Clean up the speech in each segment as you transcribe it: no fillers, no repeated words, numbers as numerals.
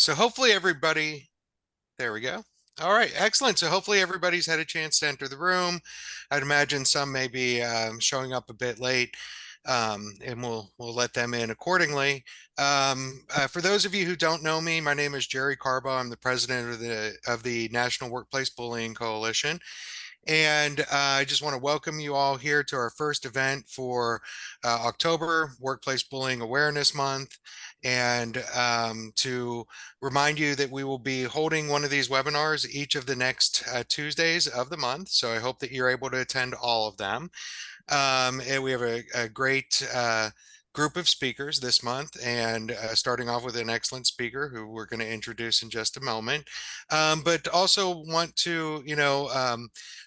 So hopefully everybody, there we go. All right, excellent. So hopefully everybody's had a chance to enter the room. I'd imagine some may be showing up a bit late, and we'll let them in accordingly. For those of you who don't know me, my name is Jerry Carbo. I'm the president of the National Workplace Bullying Coalition. And I just want to welcome you all here to our first event for October, Workplace Bullying Awareness Month, and to remind you that we will be holding one of these webinars each of the next Tuesdays of the month. So I hope that you're able to attend all of them. And we have a great group of speakers this month, and starting off with an excellent speaker who we're going to introduce in just a moment. But also want to,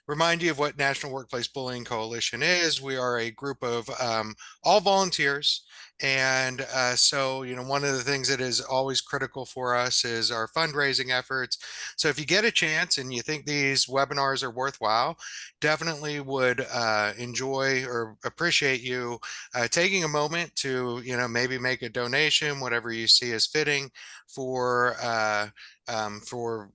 remind you of what National Workplace Bullying Coalition is. We are a group of all volunteers. And so, one of the things that is always critical for us is our fundraising efforts. So if you get a chance and you think these webinars are worthwhile, definitely would enjoy or appreciate you taking a moment to, maybe make a donation, whatever you see as fitting for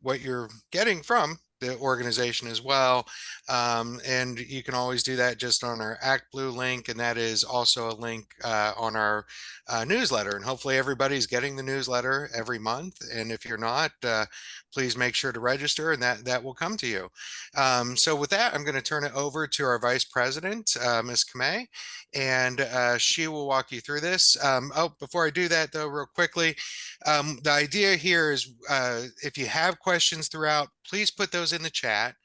what you're getting from the organization as well. And you can always do that just on our ActBlue link, and that is also a link on our newsletter. And hopefully everybody's getting the newsletter every month. And if you're not, please make sure to register, and that will come to you. So with that, I'm going to turn it over to our Vice President, Ms. Kamei, and she will walk you through this. Before I do that, though, real quickly, the idea here is if you have questions throughout, please put those in the chat.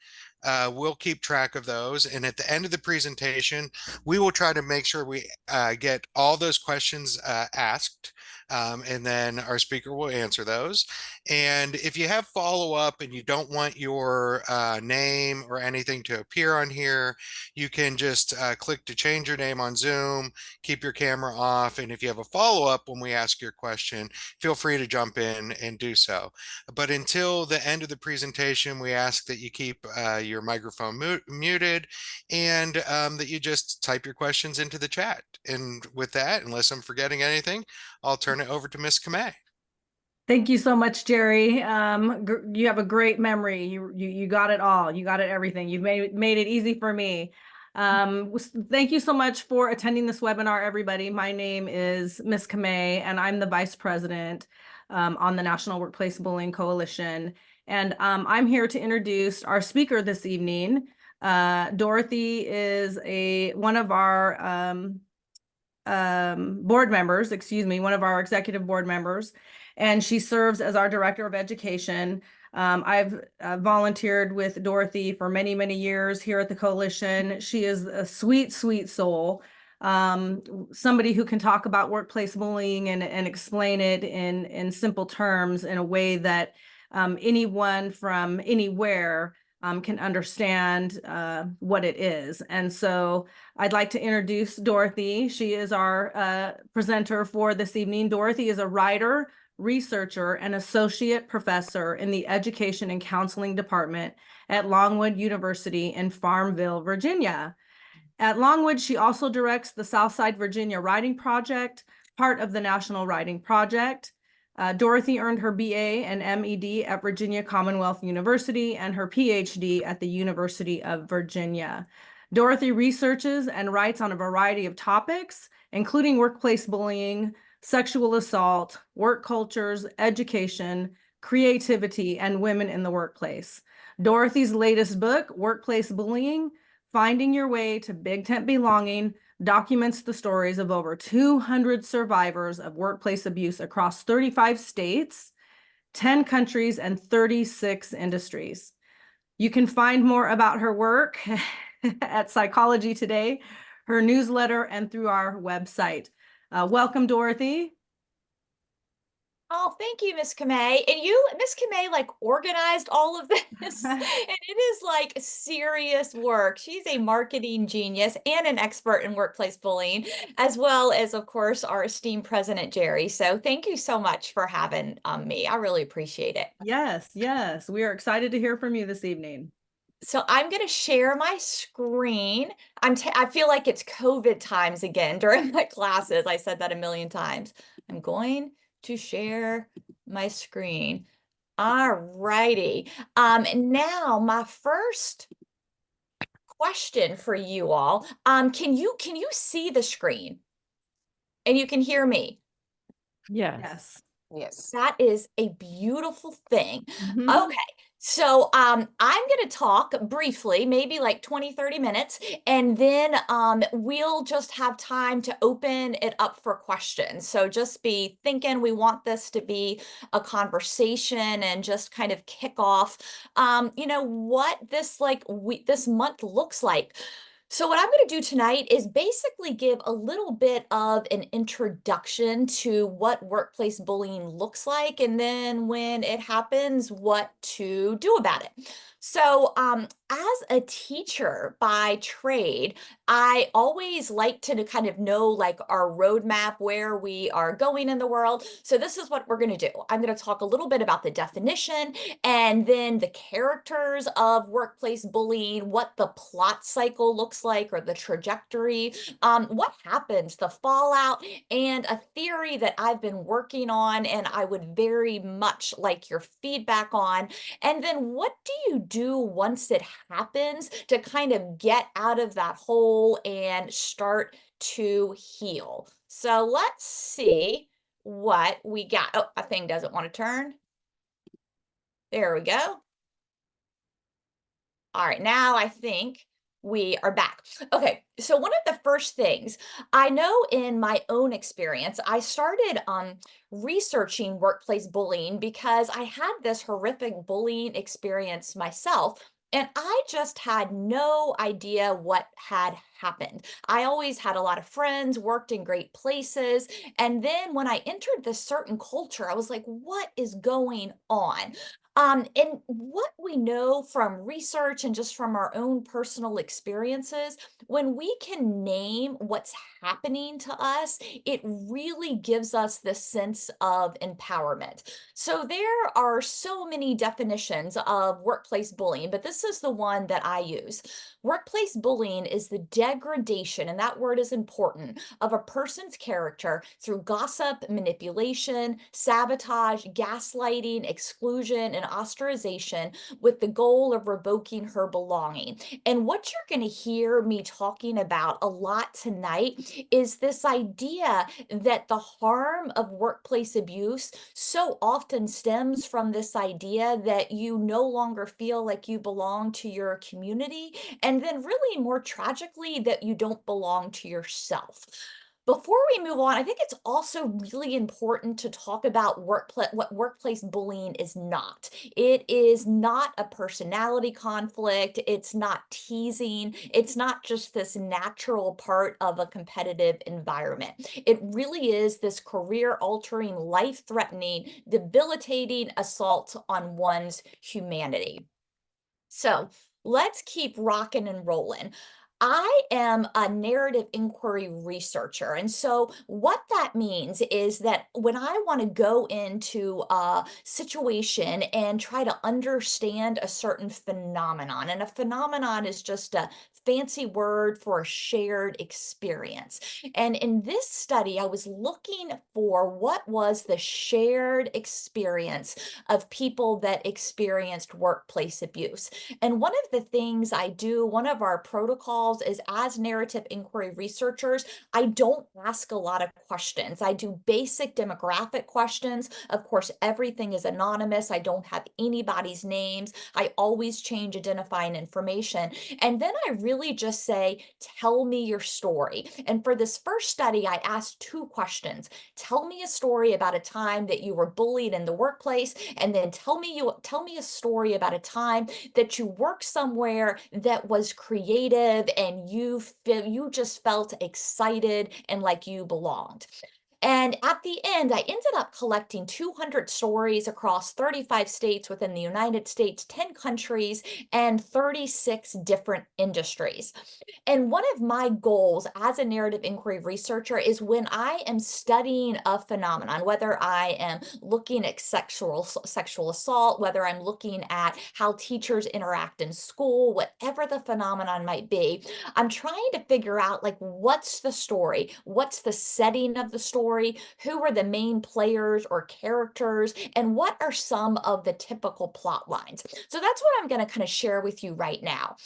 We'll keep track of those. And at the end of the presentation, we will try to make sure we get all those questions asked. And then our speaker will answer those. And if you have follow-up and you don't want your name or anything to appear on here, you can just click to change your name on Zoom, keep your camera off. And if you have a follow-up when we ask your question, feel free to jump in and do so. But until the end of the presentation, we ask that you keep your microphone muted, and that you just type your questions into the chat. And with that, unless I'm forgetting anything, I'll turn it over to Ms. Kamei. Thank you so much, Jerry. You have a great memory. You got it all. You got it everything. You made it easy for me. Thank you so much for attending this webinar, everybody. My name is Ms. Kamei, and I'm the Vice President on the National Workplace Bullying Coalition. And I'm here to introduce our speaker this evening. Dorothy is one of our board members, one of our executive board members, and she serves as our Director of Education. I've volunteered with Dorothy for many, many years here at the Coalition. She is a sweet, sweet soul. Somebody who can talk about workplace bullying and explain it in simple terms in a way that anyone from anywhere can understand what it is. And so I'd like to introduce Dorothy. She is our presenter for this evening. Dorothy is a writer, researcher, and associate professor in the Education and Counseling Department at Longwood University in Farmville, Virginia. At Longwood, she also directs the Southside Virginia Writing Project, part of the National Writing Project. Dorothy earned her BA and M.Ed at Virginia Commonwealth University and her Ph.D. at the University of Virginia. Dorothy researches and writes on a variety of topics, including workplace bullying, sexual assault, work cultures, education, creativity, and women in the workplace. Dorothy's latest book, Workplace Bullying: Finding Your Way to Big Tent Belonging, documents the stories of over 200 survivors of workplace abuse across 35 states, 10 countries, and 36 industries. You can find more about her work at Psychology Today, her newsletter, and through our website. Welcome, Dorothy. Oh, thank you, Miss Kamei. And you, Miss Kamei, like organized all of this. And it is like serious work. She's a marketing genius and an expert in workplace bullying, as well as, of course, our esteemed President Jerry. So thank you so much for having me. I really appreciate it. Yes, yes. We are excited to hear from you this evening. So I'm going to share my screen. I feel like it's COVID times again during my classes. I said that a million times. I'm going to share my screen. All righty. Now my first question for you all. Can you see the screen? And you can hear me? Yes. Yes. That is a beautiful thing. Mhm. Okay. So I'm going to talk briefly, maybe like 20, 30 minutes, and then we'll just have time to open it up for questions. So just be thinking we want this to be a conversation and just kind of kick off what this month looks like. So what I'm going to do tonight is basically give a little bit of an introduction to what workplace bullying looks like, and then when it happens, what to do about it. So, as a teacher by trade, I always like to kind of know like our roadmap, where we are going in the world. So this is what we're going to do. I'm going to talk a little bit about the definition, and then the characters of workplace bullying, what the plot cycle looks like or the trajectory, what happens, the fallout, and a theory that I've been working on and I would very much like your feedback on. And then what do you do once it happens to kind of get out of that hole and start to heal? So let's see what we got. Oh, a thing doesn't want to turn. There we go. All right, now I think we are back. Okay, so one of the first things I know in my own experience, I started researching workplace bullying because I had this horrific bullying experience myself. And I just had no idea what had happened. I always had a lot of friends, worked in great places. And then when I entered this certain culture, I was like, what is going on? And what we know from research and just from our own personal experiences, when we can name what's happening to us, it really gives us this sense of empowerment. So there are so many definitions of workplace bullying, but this is the one that I use. Workplace bullying is the degradation, and that word is important, of a person's character through gossip, manipulation, sabotage, gaslighting, exclusion, and ostracization with the goal of revoking her belonging. And what you're going to hear me talking about a lot tonight is this idea that the harm of workplace abuse so often stems from this idea that you no longer feel like you belong to your community, and then really more tragically, that you don't belong to yourself. Before we move on, I think it's also really important to talk about what workplace bullying is not. It is not a personality conflict. It's not teasing. It's not just this natural part of a competitive environment. It really is this career-altering, life-threatening, debilitating assault on one's humanity. So let's keep rocking and rolling. I am a narrative inquiry researcher. And so, what that means is that when I want to go into a situation and try to understand a certain phenomenon, and a phenomenon is just a fancy word for a shared experience. And in this study, I was looking for what was the shared experience of people that experienced workplace abuse. And one of the things I do, one of our protocols is, as narrative inquiry researchers, I don't ask a lot of questions. I do basic demographic questions. Of course, everything is anonymous. I don't have anybody's names. I always change identifying information. And then I really just say, tell me your story. And for this first study, I asked two questions. Tell me a story about a time that you were bullied in the workplace, and then tell me a story about a time that you worked somewhere that was creative and you just felt excited and like you belonged. And at the end, I ended up collecting 200 stories across 35 states within the United States, 10 countries, and 36 different industries. And one of my goals as a narrative inquiry researcher is, when I am studying a phenomenon, whether I am looking at sexual assault, whether I'm looking at how teachers interact in school, whatever the phenomenon might be, I'm trying to figure out, like, what's the story? What's the setting of the story? story, who are the main players or characters, and what are some of the typical plot lines. So that's what I'm going to kind of share with you right now.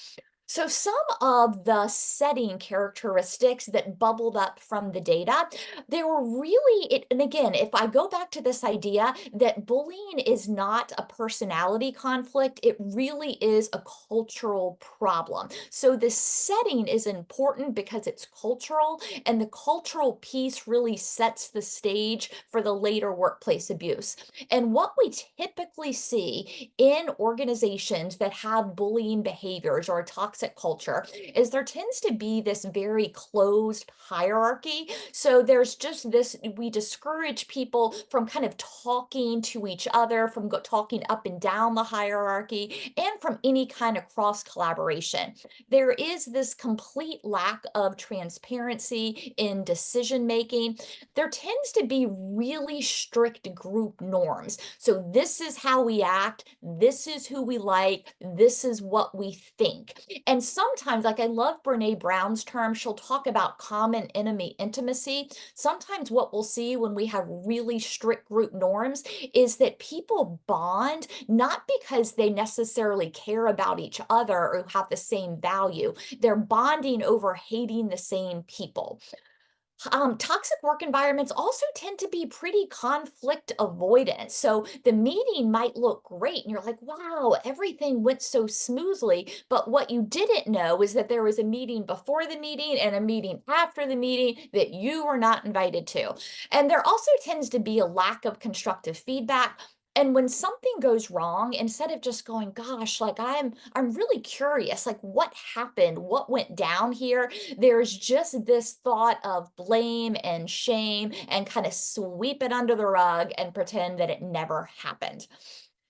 So some of the setting characteristics that bubbled up from the data, they were really, and again, if I go back to this idea that bullying is not a personality conflict, it really is a cultural problem. So the setting is important because it's cultural, and the cultural piece really sets the stage for the later workplace abuse. And what we typically see in organizations that have bullying behaviors or a toxic culture is there tends to be this very closed hierarchy. So there's just this, we discourage people from kind of talking to each other, from talking up and down the hierarchy, and from any kind of cross collaboration. There is this complete lack of transparency in decision making. There tends to be really strict group norms. So this is how we act, this is who we like, this is what we think. And sometimes, like I love Brene Brown's term, she'll talk about common enemy intimacy. Sometimes what we'll see when we have really strict group norms is that people bond not because they necessarily care about each other or have the same value. They're bonding over hating the same people. Toxic work environments also tend to be pretty conflict avoidant. So the meeting might look great and you're like, wow, everything went so smoothly. But what you didn't know is that there was a meeting before the meeting and a meeting after the meeting that you were not invited to. And there also tends to be a lack of constructive feedback. And when something goes wrong, instead of just going, gosh, like I'm really curious, like what happened, what went down here, there's just this thought of blame and shame and kind of sweep it under the rug and pretend that it never happened.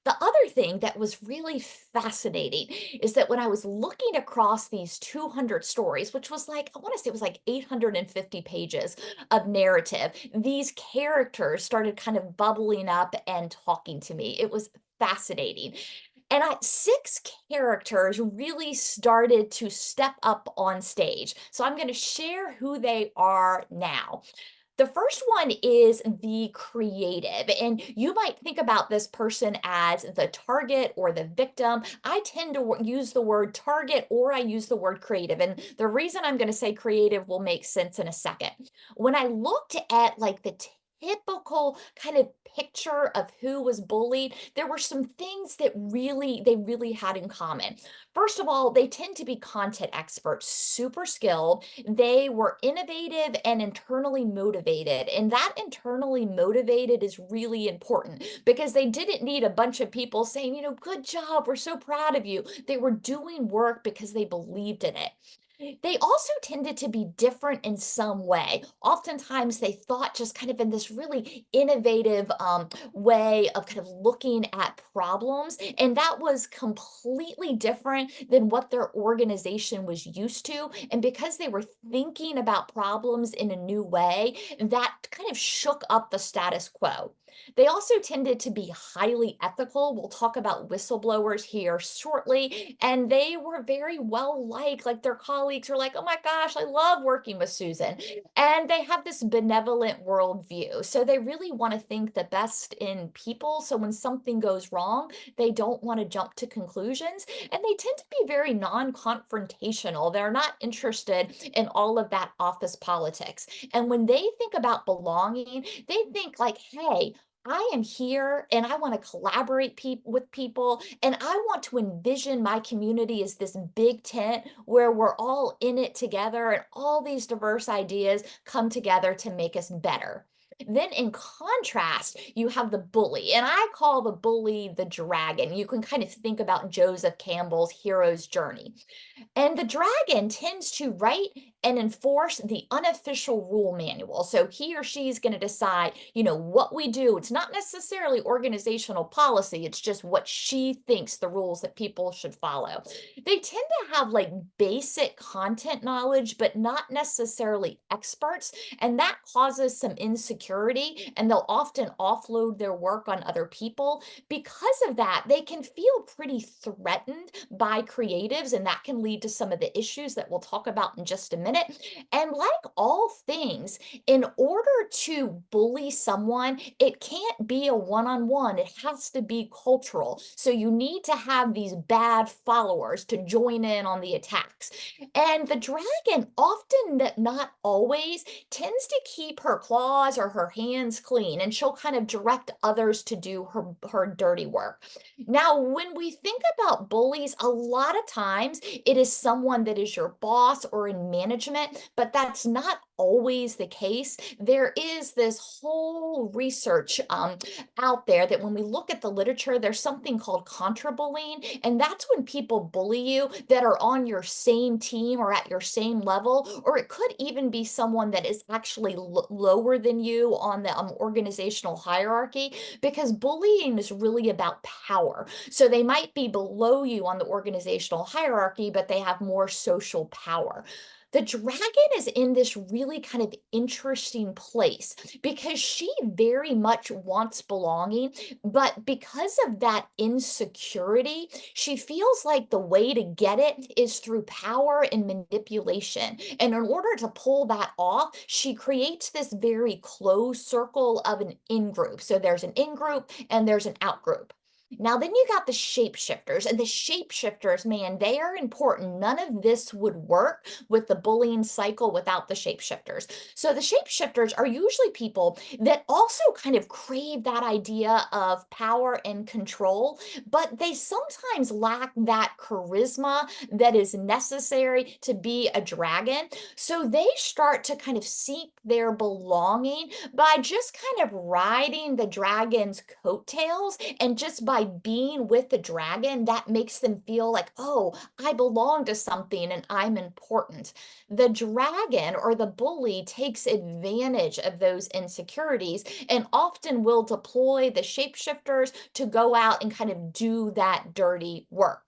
The other thing that was really fascinating is that when I was looking across these 200 stories, which was like, I want to say it was like 850 pages of narrative, these characters started kind of bubbling up and talking to me. It was fascinating. And six characters really started to step up on stage. So I'm going to share who they are now. The first one is the creative, and you might think about this person as the target or the victim. I tend to use the word target or I use the word creative, and the reason I'm going to say creative will make sense in a second. When I looked at like the typical kind of picture of who was bullied, there were some things that they really had in common. First of all, they tend to be content experts, super skilled. They were innovative and internally motivated. And that internally motivated is really important because they didn't need a bunch of people saying, good job, we're so proud of you. They were doing work because they believed in it. They also tended to be different in some way. Oftentimes, they thought just kind of in this really innovative way of kind of looking at problems. And that was completely different than what their organization was used to. And because they were thinking about problems in a new way, that kind of shook up the status quo. They also tended to be highly ethical. We'll talk about whistleblowers here shortly. And they were very well liked. Like their colleagues were like, oh my gosh, I love working with Susan. And they have this benevolent worldview. So they really want to think the best in people. So when something goes wrong, they don't want to jump to conclusions. And they tend to be very non confrontational. They're not interested in all of that office politics. And when they think about belonging, they think like, hey, I am here and I want to collaborate with people, and I want to envision my community as this big tent where we're all in it together and all these diverse ideas come together to make us better. Then, in contrast, you have the bully, and I call the bully the dragon. You can kind of think about Joseph Campbell's hero's journey. And the dragon tends to write and enforce the unofficial rule manual. So he or she is going to decide, what we do. It's not necessarily organizational policy, it's just what she thinks the rules that people should follow. They tend to have like basic content knowledge, but not necessarily experts. And that causes some insecurity, and they'll often offload their work on other people. Because of that, they can feel pretty threatened by creatives, and that can lead to some of the issues that we'll talk about in just a minute. minute. And like all things, in order to bully someone, it can't be a one-on-one. It has to be cultural. So you need to have these bad followers to join in on the attacks. And the dragon, often, not always, tends to keep her claws or her hands clean, and she'll kind of direct others to do her dirty work. Now, when we think about bullies, a lot of times it is someone that is your boss or in management, but that's not always the case. There is this whole research out there that when we look at the literature, there's something called contra-bullying, and that's when people bully you that are on your same team or at your same level, or it could even be someone that is actually lower than you on the organizational hierarchy, because bullying is really about power. So they might be below you on the organizational hierarchy, but they have more social power. The dragon is in this really kind of interesting place because she very much wants belonging, but because of that insecurity, she feels like the way to get it is through power and manipulation. And in order to pull that off, she creates this very closed circle of an in group. So there's an in group and there's an out group. Now, then you got the shapeshifters, and the shapeshifters, man, they are important. None of this would work with the bullying cycle without the shapeshifters. So the shapeshifters are usually people that also kind of crave that idea of power and control, but they sometimes lack that charisma that is necessary to be a dragon. So they start to kind of seek their belonging by just kind of riding the dragon's coattails, and just by being with the dragon, that makes them feel like, oh, I belong to something and I'm important. The dragon or the bully takes advantage of those insecurities and often will deploy the shapeshifters to go out and kind of do that dirty work.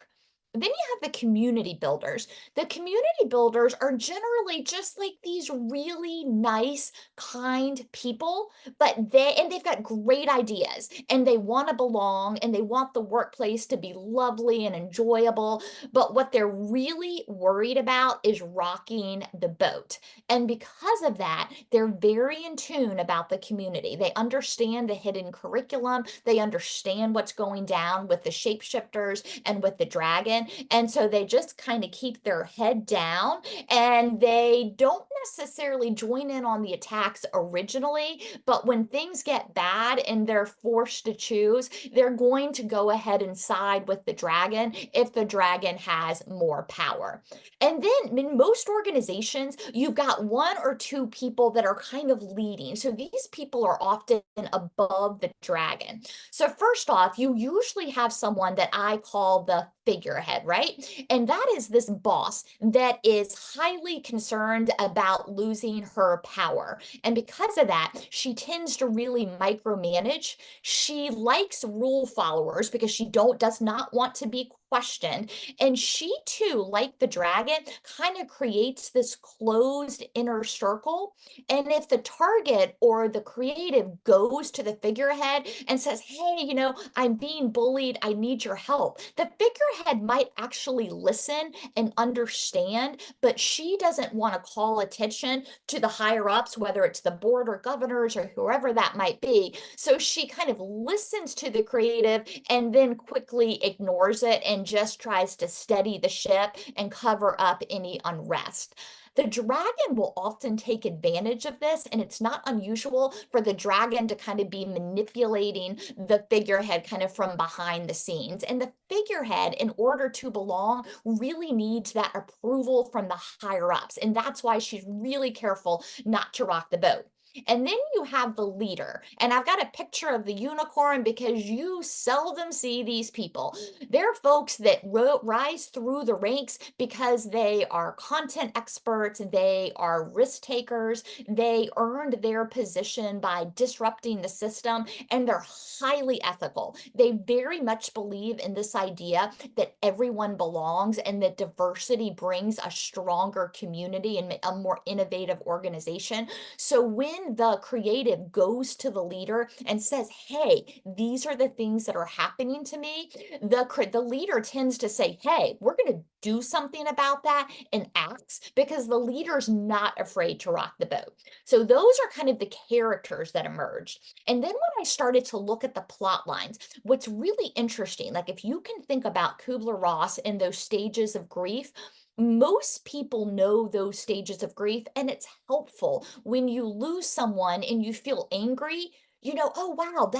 Then you have the community builders. The community builders are generally just like these really nice, kind people, but they've got great ideas and they want to belong and they want the workplace to be lovely and enjoyable. But what they're really worried about is rocking the boat. And because of that, they're very in tune about the community. They understand the hidden curriculum, they understand what's going down with the shapeshifters and with the dragon. And so they just kind of keep their head down, and they don't necessarily join in on the attacks originally, but when things get bad and they're forced to choose, they're going to go ahead and side with the dragon if the dragon has more power. And then in most organizations, you've got one or two people that are kind of leading. So these people are often above the dragon. So first off, you usually have someone that I call the figurehead, right? And that is this boss that is highly concerned about losing her power. And because of that, she tends to really micromanage. She likes rule followers because she does not want to be questioned. And she too, like the dragon, kind of creates this closed inner circle. And if the target or the creative goes to the figurehead and says, hey, I'm being bullied, I need your help, the figurehead might actually listen and understand, but she doesn't want to call attention to the higher ups, whether it's the board or governors or whoever that might be. So she kind of listens to the creative and then quickly ignores it and just tries to steady the ship and cover up any unrest. The dragon will often take advantage of this, and it's not unusual for the dragon to kind of be manipulating the figurehead kind of from behind the scenes. And the figurehead, in order to belong, really needs that approval from the higher ups. And that's why she's really careful not to rock the boat. And then you have the leader. And I've got a picture of the unicorn because you seldom see these people. They're folks that rise through the ranks because they are content experts, they are risk takers, they earned their position by disrupting the system, and they're highly ethical. They very much believe in this idea that everyone belongs and that diversity brings a stronger community and a more innovative organization. So when when the creative goes to the leader and says, hey, these are the things that are happening to me, the leader tends to say, hey, we're going to do something about that, and acts, because the leader's not afraid to rock the boat. So those are kind of the characters that emerged. And then when I started to look at the plot lines, what's really interesting, like if you can think about Kubler-Ross and those stages of grief, most people know those stages of grief, and it's helpful when you lose someone and you feel angry. You know, oh wow,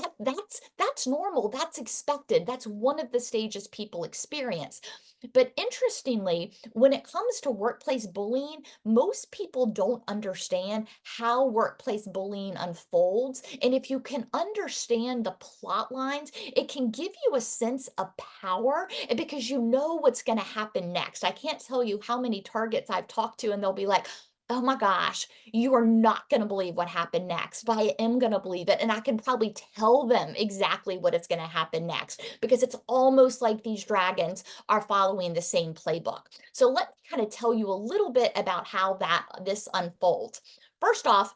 that's normal, that's expected, that's one of the stages people experience. But interestingly, when it comes to workplace bullying, most people don't understand how workplace bullying unfolds. And if you can understand the plot lines, it can give you a sense of power, because you know what's going to happen next. I can't tell you how many targets I've talked to, and they'll be like, oh my gosh, you are not going to believe what happened next, but I am going to believe it. And I can probably tell them exactly what is going to happen next, because it's almost like these dragons are following the same playbook. So let me kind of tell you a little bit about how this unfolds. First off,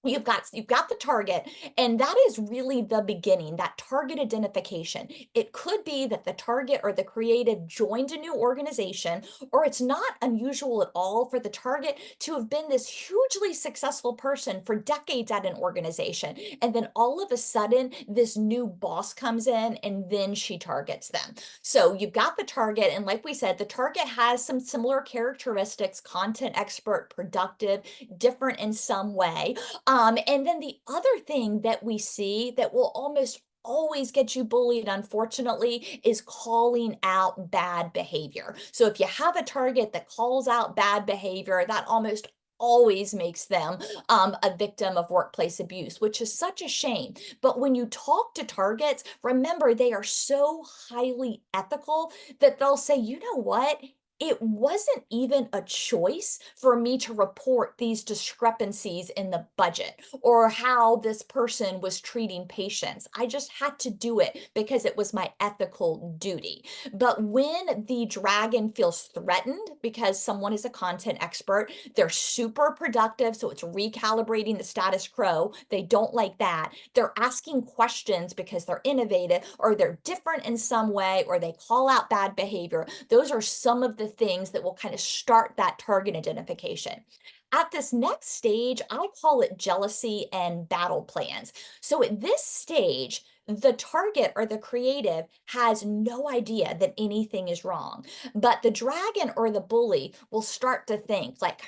you've got the target, and that is really the beginning, that target identification. It could be that the target or the creative joined a new organization, or it's not unusual at all for the target to have been this hugely successful person for decades at an organization, and then all of a sudden this new boss comes in and then she targets them. So you've got the target, and like we said, the target has some similar characteristics: content expert, productive, different in some way. And then the other thing that we see that will almost always get you bullied, unfortunately, is calling out bad behavior. So if you have a target that calls out bad behavior, that almost always makes them a victim of workplace abuse, which is such a shame. But when you talk to targets, remember they are so highly ethical that they'll say, you know what? It wasn't even a choice for me to report these discrepancies in the budget or how this person was treating patients. I just had to do it because it was my ethical duty. But when the dragon feels threatened because someone is a content expert, they're super productive, so it's recalibrating the status quo. They don't like that. They're asking questions because they're innovative, or they're different in some way, or they call out bad behavior. Those are some of the things that will kind of start that target identification. At this next stage, I call it jealousy and battle plans. So at this stage, the target or the creative has no idea that anything is wrong, but the dragon or the bully will start to think like,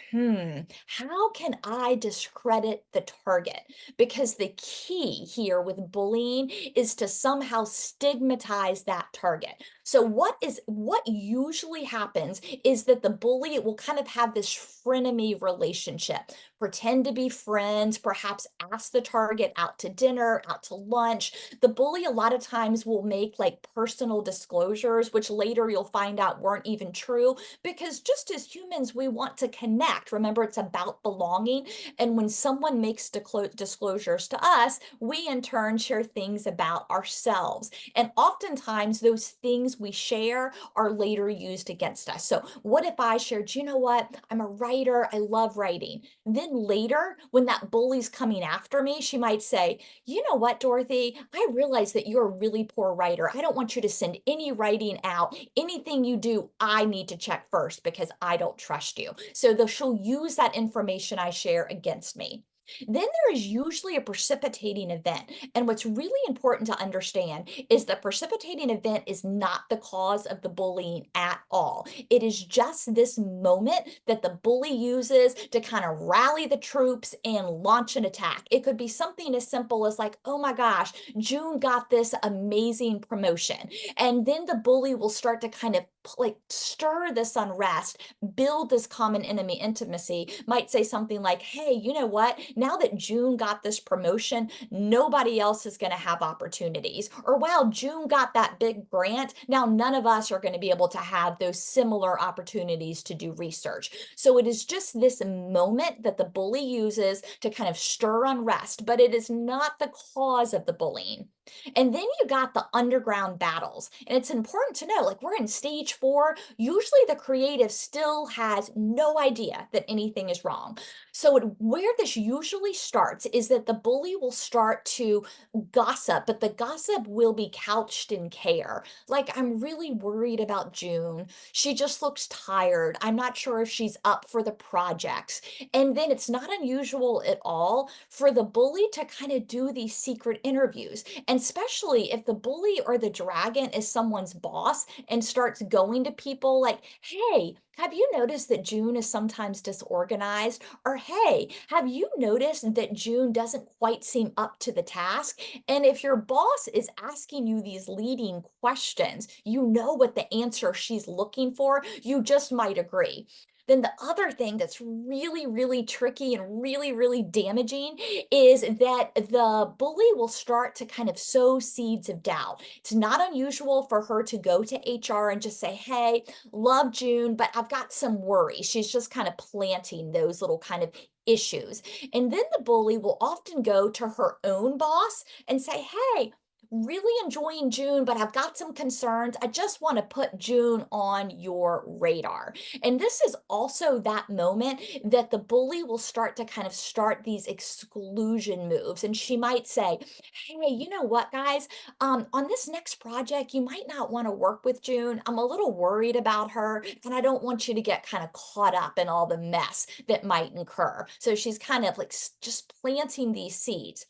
how can I discredit the target? Because the key here with bullying is to somehow stigmatize that target. So what usually happens is that the bully will kind of have this frenemy relationship, pretend to be friends, perhaps ask the target out to dinner, out to lunch. The bully a lot of times will make like personal disclosures, which later you'll find out weren't even true, because just as humans, we want to connect. Remember, it's about belonging. And when someone makes disclosures to us, we in turn share things about ourselves. And oftentimes those things we share are later used against us. So what if I shared, you know what, I'm a writer, I love writing. Then later, when that bully's coming after me, she might say, you know what, Dorothy, I realize that you're a really poor writer. I don't want you to send any writing out. Anything you do, I need to check first because I don't trust you. So she'll use that information I share against me. Then there is usually a precipitating event. And what's really important to understand is the precipitating event is not the cause of the bullying at all. It is just this moment that the bully uses to kind of rally the troops and launch an attack. It could be something as simple as like, oh my gosh, June got this amazing promotion. And then the bully will start to kind of like stir this unrest, build this common enemy intimacy, might say something like, hey, you know what? Now that June got this promotion, nobody else is going to have opportunities. Or wow, June got that big grant. Now none of us are going to be able to have those similar opportunities to do research. So it is just this moment that the bully uses to kind of stir unrest, but it is not the cause of the bullying. And then you got the underground battles. And it's important to know, like, we're in stage 4. Usually the creative still has no idea that anything is wrong. So where this usually starts is that the bully will start to gossip, but the gossip will be couched in care. Like, I'm really worried about June. She just looks tired. I'm not sure if she's up for the projects. And then it's not unusual at all for the bully to kind of do these secret interviews. And especially if the bully or the dragon is someone's boss and starts going to people like, hey, have you noticed that June is sometimes disorganized? Or hey, have you noticed that June doesn't quite seem up to the task? And if your boss is asking you these leading questions, you know what the answer she's looking for, you just might agree. Then the other thing that's really, really tricky and really, really damaging is that the bully will start to kind of sow seeds of doubt. It's not unusual for her to go to HR and just say, hey, love June, but I've got some worries. She's just kind of planting those little kind of issues. And then the bully will often go to her own boss and say, hey, really enjoying June, but I've got some concerns. I just want to put June on your radar. And this is also that moment that the bully will start to kind of start these exclusion moves. And she might say, hey, you know what, guys? On this next project, you might not want to work with June. I'm a little worried about her, and I don't want you to get kind of caught up in all the mess that might incur. So she's kind of like just planting these seeds.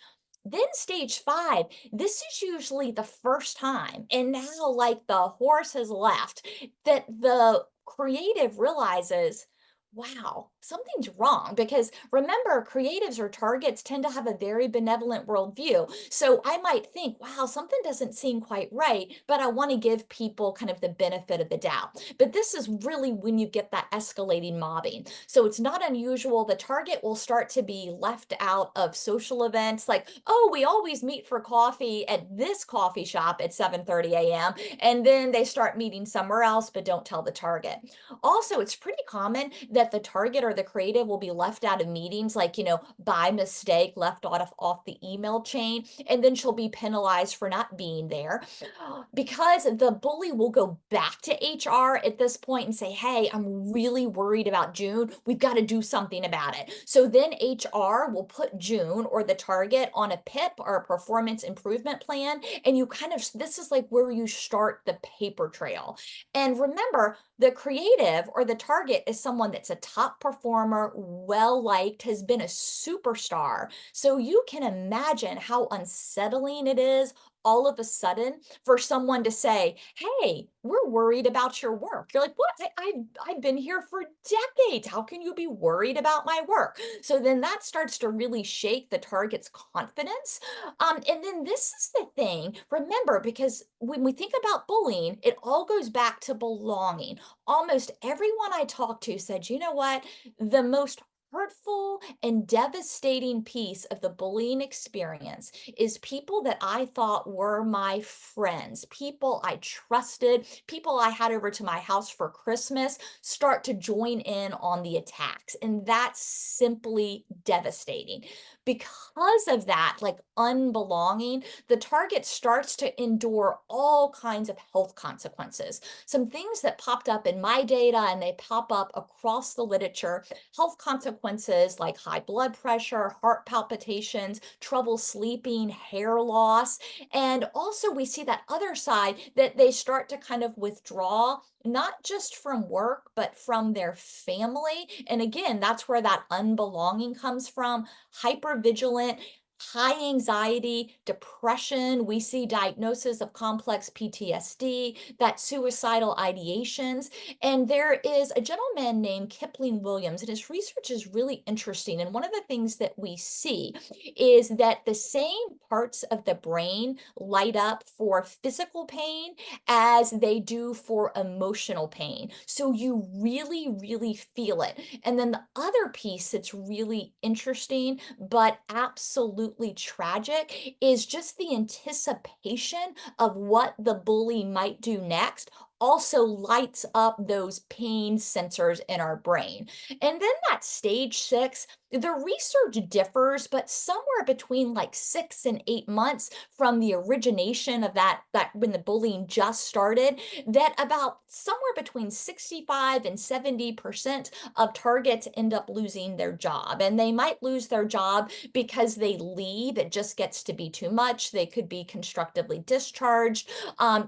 Then stage 5, this is usually the first time, and now like the horse has left, that the creative realizes, wow, something's wrong. Because remember, creatives or targets tend to have a very benevolent worldview. So I might think, wow, something doesn't seem quite right, but I want to give people kind of the benefit of the doubt. But this is really when you get that escalating mobbing. So it's not unusual. The target will start to be left out of social events like, oh, we always meet for coffee at this coffee shop at 7:30 a.m. And then they start meeting somewhere else, but don't tell the target. Also, it's pretty common that the target or the creative will be left out of meetings, like, by mistake, left off the email chain, and then she'll be penalized for not being there because the bully will go back to HR at this point and say, hey, I'm really worried about June. We've got to do something about it. So then HR will put June or the target on a PIP or a performance improvement plan. And you kind of, this is like where you start the paper trail. And remember, the creative or the target is someone that's a top performer, well liked, has been a superstar. So you can imagine how unsettling it is all of a sudden for someone to say, hey, we're worried about your work. You're like, what? I've been here for decades. How can you be worried about my work? So then that starts to really shake the target's confidence. And then this is the thing, remember, because when we think about bullying, it all goes back to belonging. Almost everyone I talked to said, you know what? The most hurtful and devastating piece of the bullying experience is people that I thought were my friends, people I trusted, people I had over to my house for Christmas start to join in on the attacks. And that's simply devastating. Because of that, like unbelonging, the target starts to endure all kinds of health consequences. Some things that popped up in my data and they pop up across the literature, health consequences like high blood pressure, heart palpitations, trouble sleeping, hair loss. And also we see that other side that they start to kind of withdraw, not just from work, but from their family. And again, that's where that unbelonging comes from. Hypervigilant, high anxiety, depression. We see diagnosis of complex PTSD, that suicidal ideations. And there is a gentleman named Kipling Williams, and his research is really interesting. And one of the things that we see is that the same parts of the brain light up for physical pain as they do for emotional pain. So you really, really feel it. And then the other piece that's really interesting, but absolutely tragic, is just the anticipation of what the bully might do next also lights up those pain sensors in our brain. And then that stage 6, the research differs, but somewhere between like 6 and 8 months from the origination of that when the bullying just started, that about somewhere between 65 and 70% of targets end up losing their job. And they might lose their job because they leave. It just gets to be too much. They could be constructively discharged.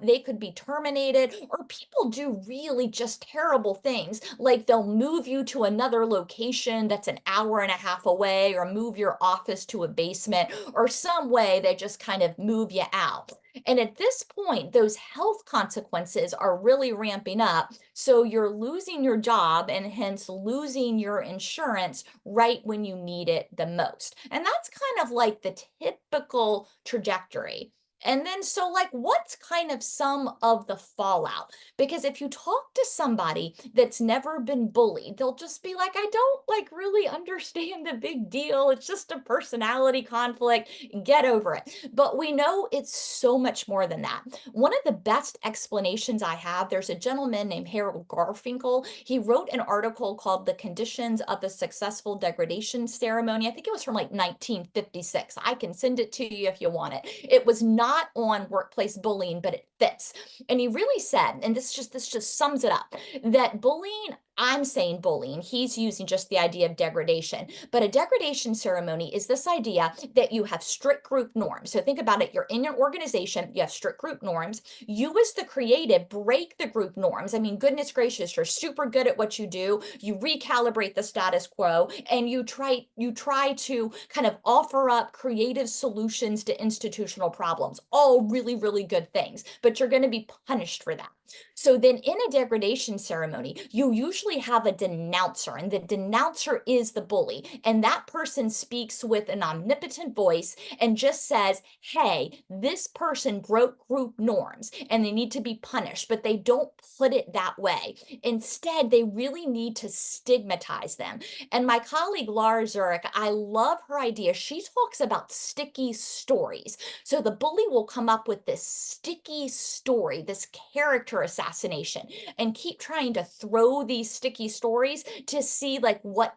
They could be terminated, or people do really just terrible things. Like they'll move you to another location that's an hour and a half away, or move your office to a basement, or some way they just kind of move you out. And at this point, those health consequences are really ramping up. So you're losing your job and hence losing your insurance right when you need it the most. And that's kind of like the typical trajectory. And then, so like, what's kind of some of the fallout? Because if you talk to somebody that's never been bullied, they'll just be like, I don't like really understand the big deal. It's just a personality conflict. Get over it. But we know it's so much more than that. One of the best explanations I have, there's a gentleman named Harold Garfinkel. He wrote an article called The Conditions of the Successful Degradation Ceremony. I think it was from like 1956. I can send it to you if you want it. It was not on workplace bullying, but it fits. And he really said, and this just sums it up, that bullying, I'm saying bullying, he's using just the idea of degradation, but a degradation ceremony is this idea that you have strict group norms. So think about it, you're in an organization, you have strict group norms. You as the creative break the group norms. I mean, goodness gracious, you're super good at what you do. You recalibrate the status quo, and you try to kind of offer up creative solutions to institutional problems. All really, really good things, but you're going to be punished for that. So then in a degradation ceremony, you usually have a denouncer, and the denouncer is the bully. And that person speaks with an omnipotent voice and just says, hey, this person broke group norms and they need to be punished, but they don't put it that way. Instead, they really need to stigmatize them. And my colleague Laura Zurich, I love her idea. She talks about sticky stories. So the bully will come up with this sticky story, this character assassination, and keep trying to throw these sticky stories to see like what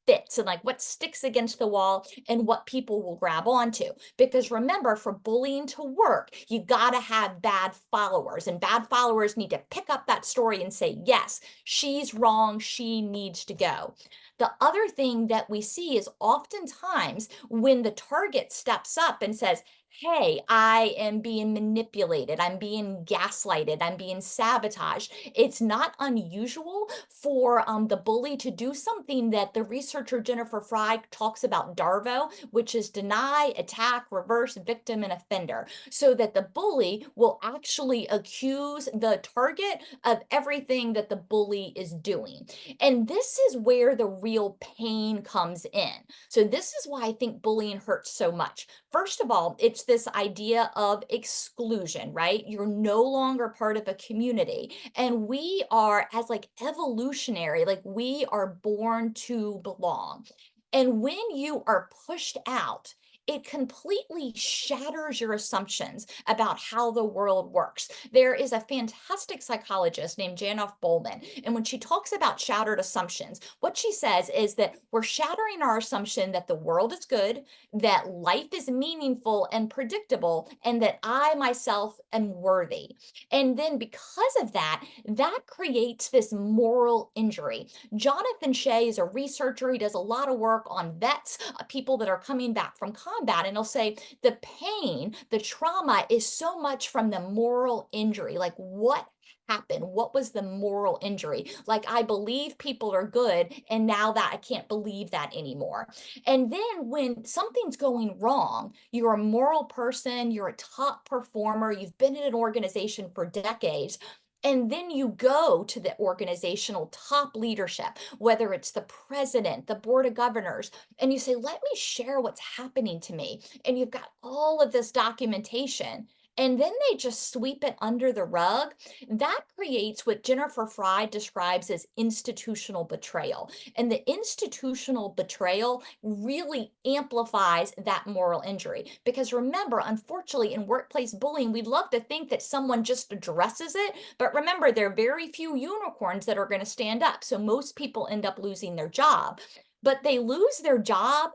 fits and like what sticks against the wall and what people will grab onto. Because remember, for bullying to work, you got to have bad followers, and bad followers need to pick up that story and say, yes, she's wrong, she needs to go. The other thing that we see is oftentimes when the target steps up and says, hey, I am being manipulated, I'm being gaslighted, I'm being sabotaged, it's not unusual for the bully to do something that the researcher Jennifer Fry talks about DARVO, which is deny, attack, reverse, victim, and offender, so that the bully will actually accuse the target of everything that the bully is doing. And this is where the real pain comes in. So this is why I think bullying hurts so much. First of all, it's this idea of exclusion, right? You're no longer part of a community. And we are, as like evolutionary, like we are born to belong. And when you are pushed out, it completely shatters your assumptions about how the world works. There is a fantastic psychologist named Janoff Bowman, and when she talks about shattered assumptions, what she says is that we're shattering our assumption that the world is good, that life is meaningful and predictable, and that I myself am worthy. And then because of that, that creates this moral injury. Jonathan Shea is a researcher. He does a lot of work on vets, people that are coming back from combat, and he'll say the pain, the trauma is so much from the moral injury. Like what happened? What was the moral injury? Like, I believe people are good, and now that I can't believe that anymore. And then when something's going wrong, you're a moral person, you're a top performer, you've been in an organization for decades, and then you go to the organizational top leadership, whether it's the president, the board of governors, and you say, let me share what's happening to me. And you've got all of this documentation. and then they just sweep it under the rug, that creates what Jennifer Fry describes as institutional betrayal. And the institutional betrayal really amplifies that moral injury. Because remember, unfortunately, in workplace bullying, we'd love to think that someone just addresses it. But remember, there are very few unicorns that are going to stand up. So most people end up losing their job. But they lose their job.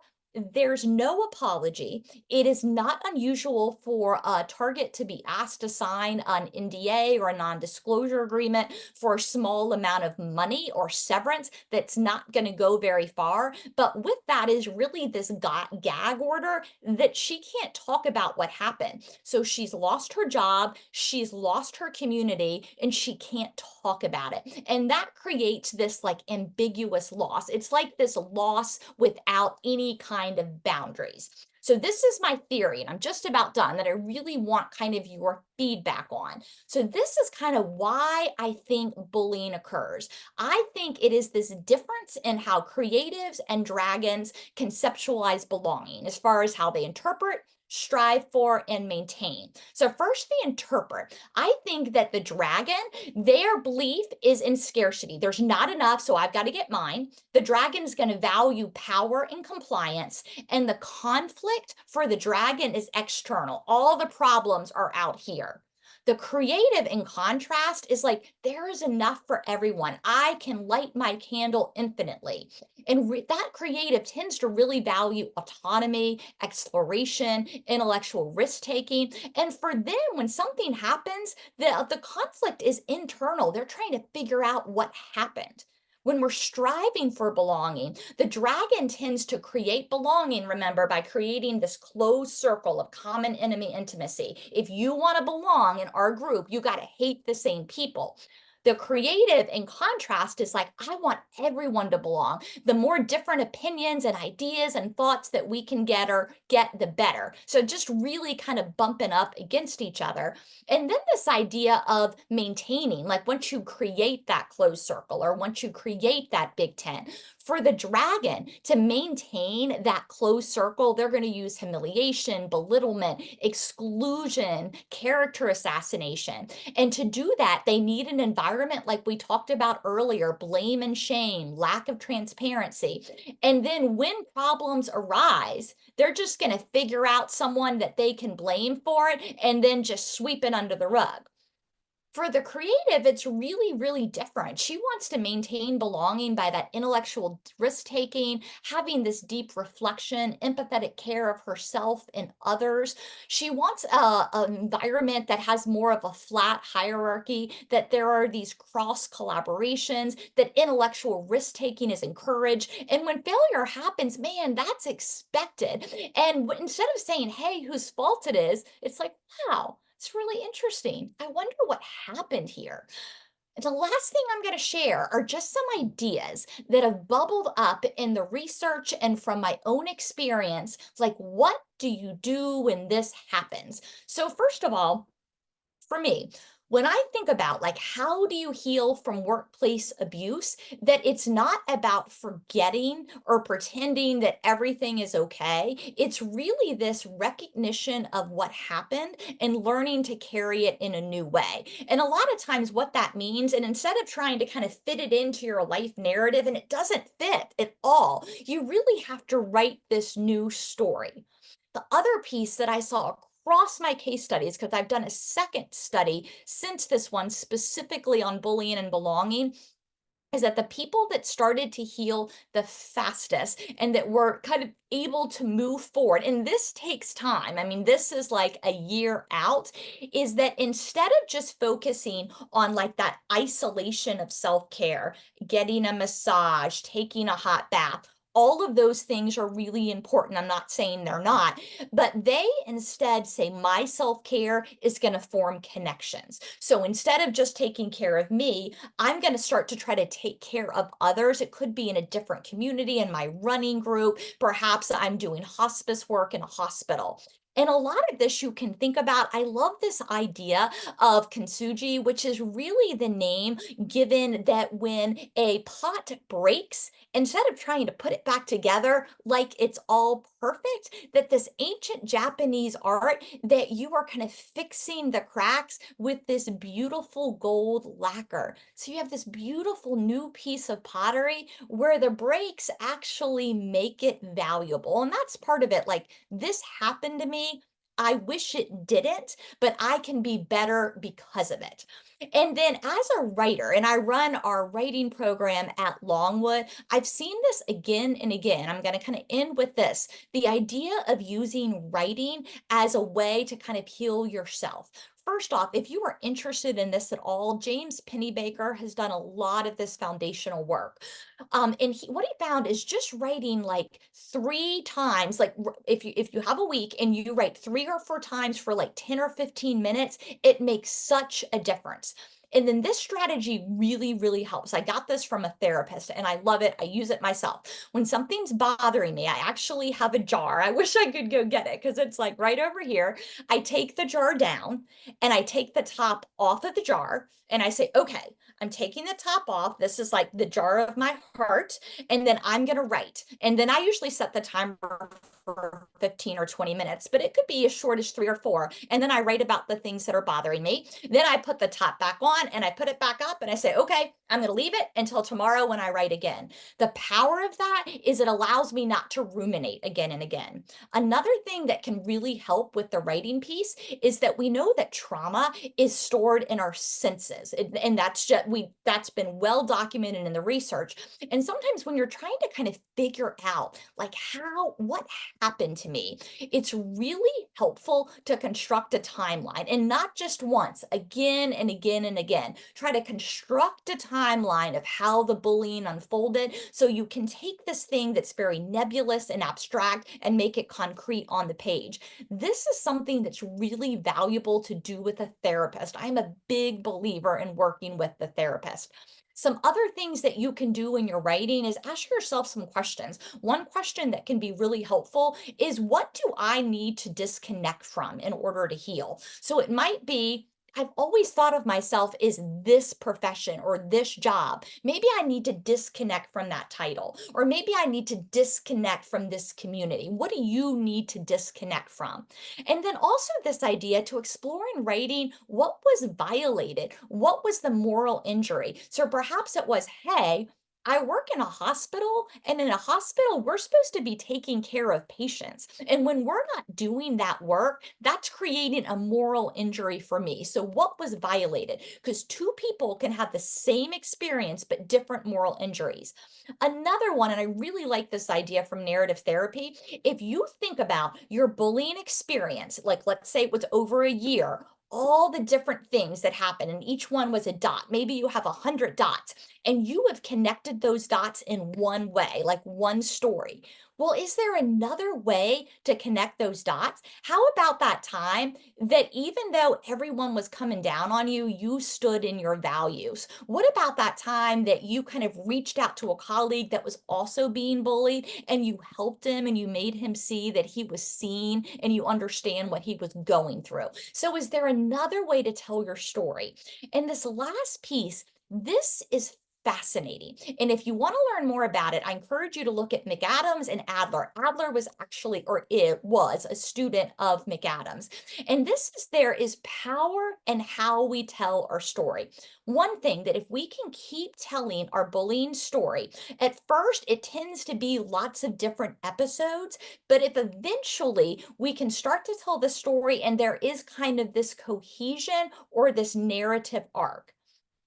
There's no apology. It is not unusual for a target to be asked to sign an NDA or a non-disclosure agreement for a small amount of money or severance that's not going to go very far. But with that is really this gag order that she can't talk about what happened. So she's lost her job, she's lost her community, and she can't talk about it. And that creates this like ambiguous loss. It's like this loss without any kind of boundaries. So this is my theory, and I'm just about done, that I really want kind of your feedback on. So this is kind of why I think bullying occurs. I think it is this difference in how creatives and dragons conceptualize belonging as far as how they interpret, strive for, and maintain. So first, they interpret. I think that the dragon, their belief is in scarcity. There's not enough, so I've got to get mine. The dragon is going to value power and compliance, and the conflict for the dragon is external. All the problems are out here. The creative, in contrast, is like, there is enough for everyone. I can light my candle infinitely. And that creative tends to really value autonomy, exploration, intellectual risk taking. And for them, when something happens, the conflict is internal. They're trying to figure out what happened. When we're striving for belonging, the dragon tends to create belonging, remember, by creating this closed circle of common enemy intimacy. If you want to belong in our group, you got to hate the same people. The creative, in contrast, is like, I want everyone to belong. The more different opinions and ideas and thoughts that we can get, the better. So just really kind of bumping up against each other. And then this idea of maintaining, like once you create that closed circle or once you create that big tent, for the dragon to maintain that closed circle, they're going to use humiliation, belittlement, exclusion, character assassination. And to do that, they need an environment like we talked about earlier, blame and shame, lack of transparency. And then when problems arise, they're just going to figure out someone that they can blame for it and then just sweep it under the rug. For the creative, it's really, really different. She wants to maintain belonging by that intellectual risk-taking, having this deep reflection, empathetic care of herself and others. She wants an environment that has more of a flat hierarchy, that there are these cross collaborations, that intellectual risk-taking is encouraged. And when failure happens, man, that's expected. And instead of saying, hey, whose fault it is, it's like, wow, it's really interesting. I wonder what happened here. The last thing I'm going to share are just some ideas that have bubbled up in the research and from my own experience. Like, what do you do when this happens? So first of all, for me, when I think about like how do you heal from workplace abuse, that it's not about forgetting or pretending that everything is okay. It's really this recognition of what happened and learning to carry it in a new way. And a lot of times what that means, and instead of trying to kind of fit it into your life narrative, and it doesn't fit at all, you really have to write this new story. The other piece that I saw across my case studies, because I've done a second study since this one specifically on bullying and belonging, is that the people that started to heal the fastest and that were kind of able to move forward, and this takes time, I mean, this is like a year out, is that instead of just focusing on like that isolation of self-care, getting a massage, taking a hot bath, all of those things are really important. I'm not saying they're not, but they instead say my self-care is going to form connections. So instead of just taking care of me, I'm going to start to try to take care of others. It could be in a different community, in my running group. Perhaps I'm doing hospice work in a hospital. And a lot of this you can think about. I love this idea of kintsugi, which is really the name given that when a pot breaks, instead of trying to put it back together like it's all perfect, that this ancient Japanese art that you are kind of fixing the cracks with this beautiful gold lacquer. So you have this beautiful new piece of pottery where the breaks actually make it valuable. And that's part of it. Like, this happened to me. I wish it didn't, but I can be better because of it. And then as a writer, and I run our writing program at Longwood, I've seen this again and again. I'm going to kind of end with this, the idea of using writing as a way to kind of heal yourself. First off, if you are interested in this at all, James Pennebaker has done a lot of this foundational work. And what he found is just writing like 3 times, like if you have a week and you write 3 or 4 times for like 10 or 15 minutes, it makes such a difference. And then this strategy really, really helps. I got this from a therapist and I love it. I use it myself. When something's bothering me, I actually have a jar. I wish I could go get it because it's like right over here. I take the jar down and I take the top off of the jar and I say, okay, I'm taking the top off. This is like the jar of my heart. And then I'm going to write. And then I usually set the timer for 15 or 20 minutes, but it could be as short as 3 or 4. And then I write about the things that are bothering me. Then I put the top back on and I put it back up and I say, okay, I'm going to leave it until tomorrow when I write again. The power of that is it allows me not to ruminate again and again. Another thing that can really help with the writing piece is that we know that trauma is stored in our senses. And that's been well documented in the research. And sometimes when you're trying to kind of figure out like what happened to me, it's really helpful to construct a timeline, and not just once, again and again and again. Try to construct a timeline of how the bullying unfolded so you can take this thing that's very nebulous and abstract and make it concrete on the page. This is something that's really valuable to do with a therapist. I'm a big believer in working with the therapist. Some other things that you can do when you're writing is ask yourself some questions. One question that can be really helpful is, what do I need to disconnect from in order to heal? So it might be, I've always thought of myself as this profession or this job. Maybe I need to disconnect from that title, or maybe I need to disconnect from this community. What do you need to disconnect from? And then also this idea to explore in writing what was violated, what was the moral injury. So perhaps it was, hey, I work in a hospital, and in a hospital, we're supposed to be taking care of patients. And when we're not doing that work, that's creating a moral injury for me. So, what was violated? Because two people can have the same experience, but different moral injuries. Another one, and I really like this idea from narrative therapy, if you think about your bullying experience, like let's say it was over a year, all the different things that happen, and each one was a dot. Maybe you have 100 dots and you have connected those dots in one way, like one story. Well, is there another way to connect those dots? How about that time that even though everyone was coming down on you, you stood in your values? What about that time that you kind of reached out to a colleague that was also being bullied and you helped him and you made him see that he was seen and you understand what he was going through? So, is there another way to tell your story? And this last piece, this is fascinating. And if you want to learn more about it, I encourage you to look at McAdams and Adler. Adler was actually, or it was, a student of McAdams. And there is power in how we tell our story. One thing that if we can keep telling our bullying story, at first it tends to be lots of different episodes, but if eventually we can start to tell the story and there is kind of this cohesion or this narrative arc.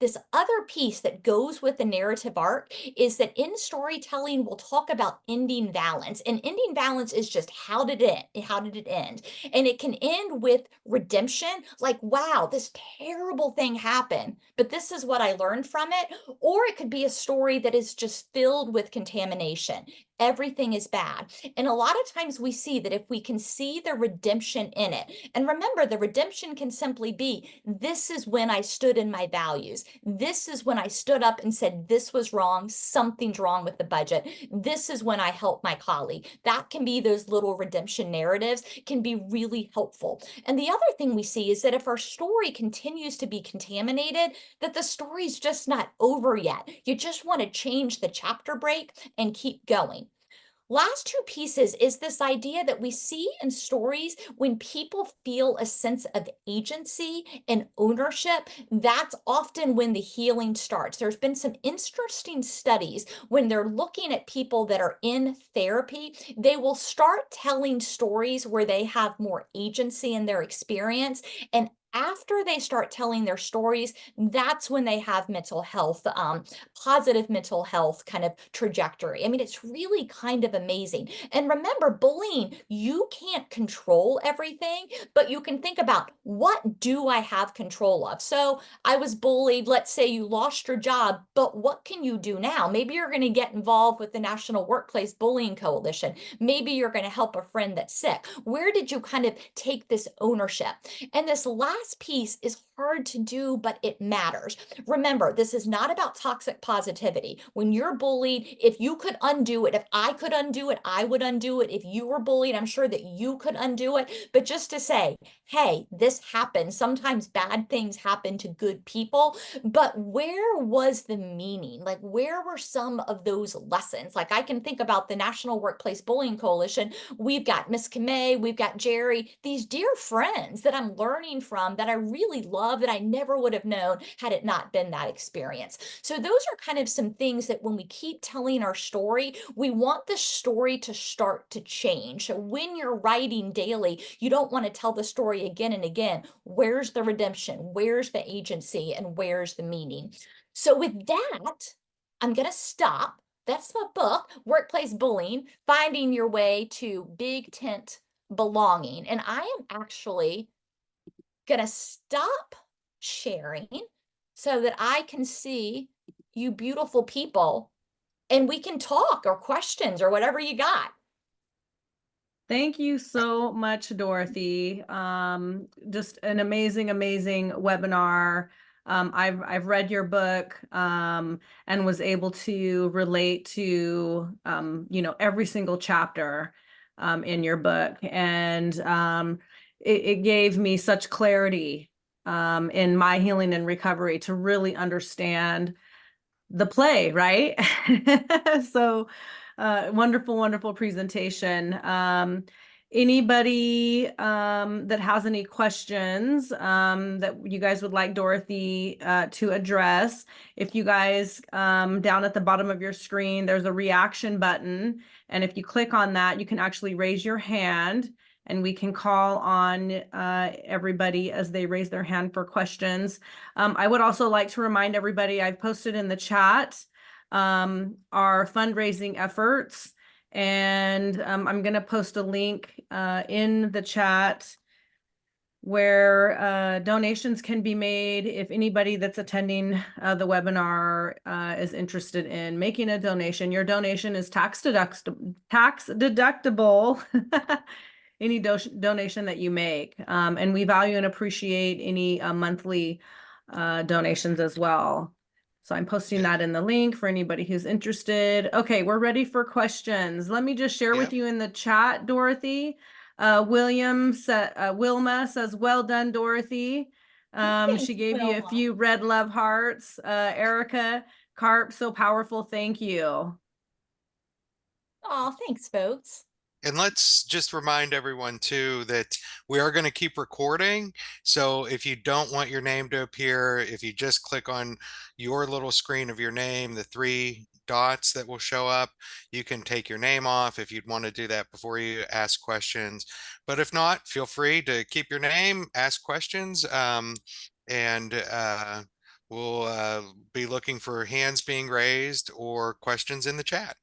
This other piece that goes with the narrative arc is that in storytelling, we'll talk about ending valence. And ending valence is just how did it end? And it can end with redemption, like, wow, this terrible thing happened, but this is what I learned from it. Or it could be a story that is just filled with contamination. everything is bad. And a lot of times we see that if we can see the redemption in it, and remember, the redemption can simply be, this is when I stood in my values. This is when I stood up and said, this was wrong. Something's wrong with the budget. This is when I helped my colleague. That can be those little redemption narratives can be really helpful. And the other thing we see is that if our story continues to be contaminated, that the story's just not over yet. You just want to change the chapter break and keep going. Last two pieces is this idea that we see in stories when people feel a sense of agency and ownership, that's often when the healing starts. There's been some interesting studies when they're looking at people that are in therapy, they will start telling stories where they have more agency in their experience. And after they start telling their stories, that's when they have mental health, positive mental health kind of trajectory. I mean, it's really kind of amazing. And remember, bullying, you can't control everything, but you can think about, what do I have control of? So I was bullied. Let's say you lost your job, but what can you do now? Maybe you're going to get involved with the National Workplace Bullying Coalition. Maybe you're going to help a friend that's sick. Where did you kind of take this ownership? And this last piece is hard to do, but it matters. Remember, this is not about toxic positivity. When you're bullied, if you could undo it, if I could undo it, I would undo it. If you were bullied, I'm sure that you could undo it. But just to say, hey, this happens. Sometimes bad things happen to good people, but where was the meaning? Like, where were some of those lessons? Like, I can think about the National Workplace Bullying Coalition. We've got Miss Kamei, we've got Jerry, these dear friends that I'm learning from that I really love that I never would have known had it not been that experience. So those are kind of some things that when we keep telling our story, we want the story to start to change. So when you're writing daily, you don't want to tell the story again and again. Where's the redemption? Where's the agency? And where's the meaning? So with that, I'm going to stop. That's my book, Workplace Bullying, Finding Your Way to Big Tent Belonging. And I am actually going to stop sharing so that I can see you beautiful people and we can talk or questions or whatever you got. Thank you so much, Dorothy. Just an amazing, amazing webinar. I've read your book and was able to relate to every single chapter in your book, and it gave me such clarity in my healing and recovery to really understand the play, right? So wonderful, wonderful presentation. Anybody that has any questions that you guys would like Dorothy to address, if you guys down at the bottom of your screen, there's a reaction button. And if you click on that, you can actually raise your hand and we can call on everybody as they raise their hand for questions. I would also like to remind everybody, I've posted in the chat our fundraising efforts, and I'm going to post a link in the chat where donations can be made if anybody that's attending the webinar is interested in making a donation. Your donation is tax deductible. Any donation that you make. And we value and appreciate any monthly donations as well. So I'm posting that in the link for anybody who's interested. Okay, we're ready for questions. Let me just share with you in the chat, Dorothy. Wilma says, well done, Dorothy. She gave you a few red love hearts. Erica Carp, so powerful. Thank you. Oh, thanks, folks. And let's just remind everyone too that we are going to keep recording. So if you don't want your name to appear, if you just click on your little screen of your name, the three dots that will show up, you can take your name off if you'd want to do that before you ask questions. But if not, feel free to keep your name, ask questions, and we'll be looking for hands being raised or questions in the chat.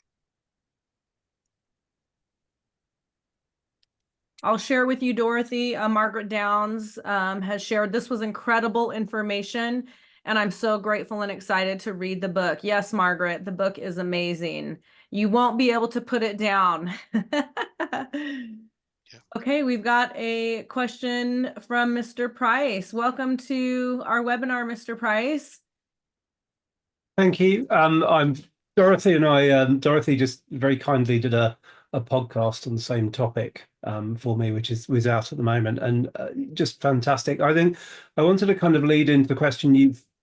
I'll share with you, Dorothy. Margaret Downs has shared, this was incredible information, and I'm so grateful and excited to read the book. Yes, Margaret, the book is amazing. You won't be able to put it down. Yeah. Okay, we've got a question from Mr. Price. Welcome to our webinar, Mr. Price. Thank you. I'm Dorothy, and Dorothy just very kindly did a podcast on the same topic for me, which was out at the moment, and just fantastic. I think I wanted to kind of lead into the question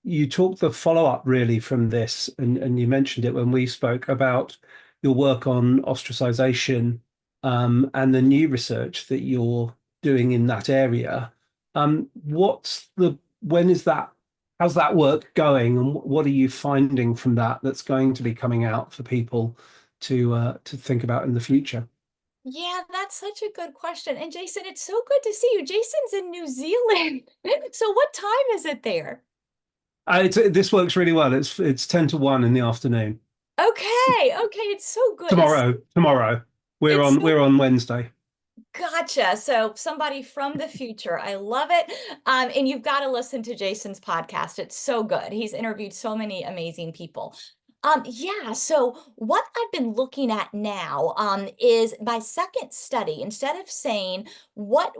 you talked the follow up really from this, and you mentioned it when we spoke about your work on ostracization and the new research that you're doing in that area. When is that? How's that work going, and what are you finding from that that's going to be coming out for people to think about in the future? Yeah, that's such a good question. And Jason, it's so good to see you. Jason's in New Zealand. So what time is it there? This works really well. It's 10 to 1 in the afternoon. Okay, okay, it's so good. Tomorrow. We're It's on so we're on Wednesday. Gotcha. So somebody from the future. I love it. And you've got to listen to Jason's podcast. It's so good. He's interviewed so many amazing people. Yeah, so what I've been looking at now is my second study. Instead of saying what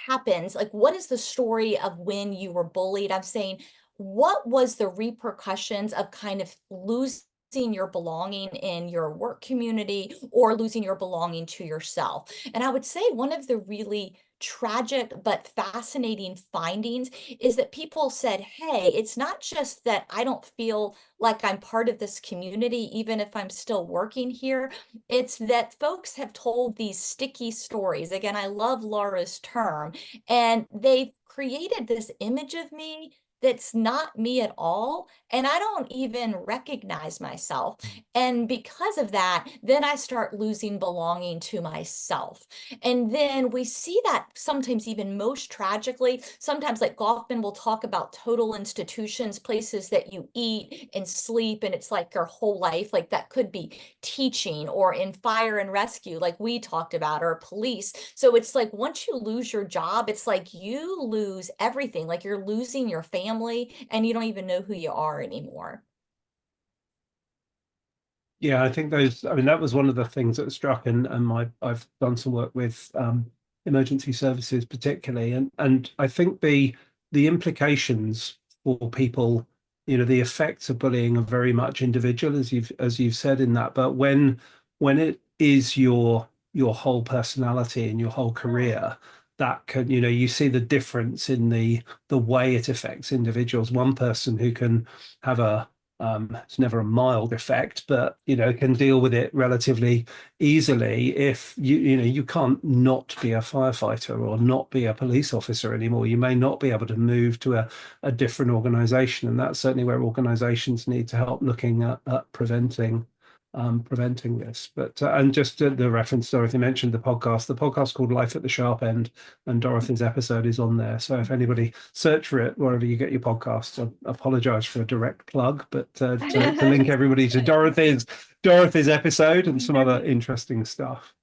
happens, like what is the story of when you were bullied, I'm saying what was the repercussions of kind of losing your belonging in your work community or losing your belonging to yourself. And I would say one of the really tragic but fascinating findings is that people said, hey, it's not just that I don't feel like I'm part of this community, even if I'm still working here. It's that folks have told these sticky stories. Again, I love Laura's term, and they've created this image of me that's not me at all. And I don't even recognize myself. And because of that, then I start losing belonging to myself. And then we see that sometimes even most tragically. Sometimes, like Goffman will talk about total institutions, places that you eat and sleep, and it's like your whole life. Like that could be teaching or in fire and rescue, like we talked about, or police. So it's like once you lose your job, it's like you lose everything. Like you're losing your family and you don't even know who you are anymore. Yeah, I think that was one of the things that struck, and I've done some work with emergency services particularly, and I think the implications for people, the effects of bullying are very much individual, as you've said in that, but when it is your whole personality and your whole career, that can, you see the difference in the way it affects individuals. One person who can have it's never a mild effect, but can deal with it relatively easily. If you can't not be a firefighter or not be a police officer anymore, you may not be able to move to a different organization, and that's certainly where organizations need to help looking at preventing this. But and just the reference Dorothy mentioned, the podcast called Life at the Sharp End, and Dorothy's episode is on there. So if anybody search for it wherever you get your podcasts, I apologize for a direct plug, but to link everybody to Dorothy's episode and some other interesting stuff.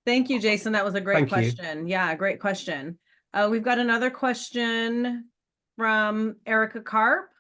Thank you, Jason. That was a great Thank you. question. Yeah, great question. We've got another question from Erica Karp.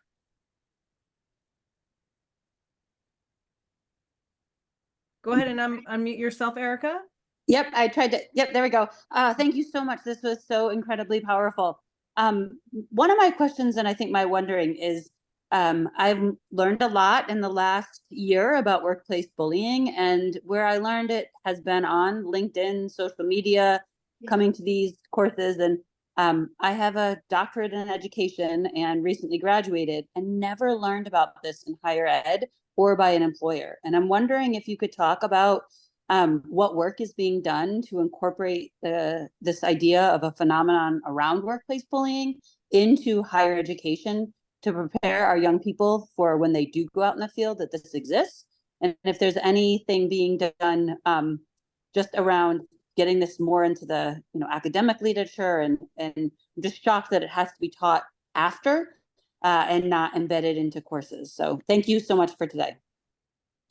Go ahead and unmute yourself, Erica. Yep, I tried to. Yep, there we go. Thank you so much. This was so incredibly powerful. One of my questions, and I think my wondering is, I've learned a lot in the last year about workplace bullying, and where I learned it has been on LinkedIn, social media, coming to these courses. And I have a doctorate in education and recently graduated and never learned about this in higher ed or by an employer. And I'm wondering if you could talk about what work is being done to incorporate this idea of a phenomenon around workplace bullying into higher education to prepare our young people for when they do go out in the field that this exists. And if there's anything being done just around getting this more into the academic literature, and I'm just shocked that it has to be taught after and not embedded into courses. So thank you so much for today.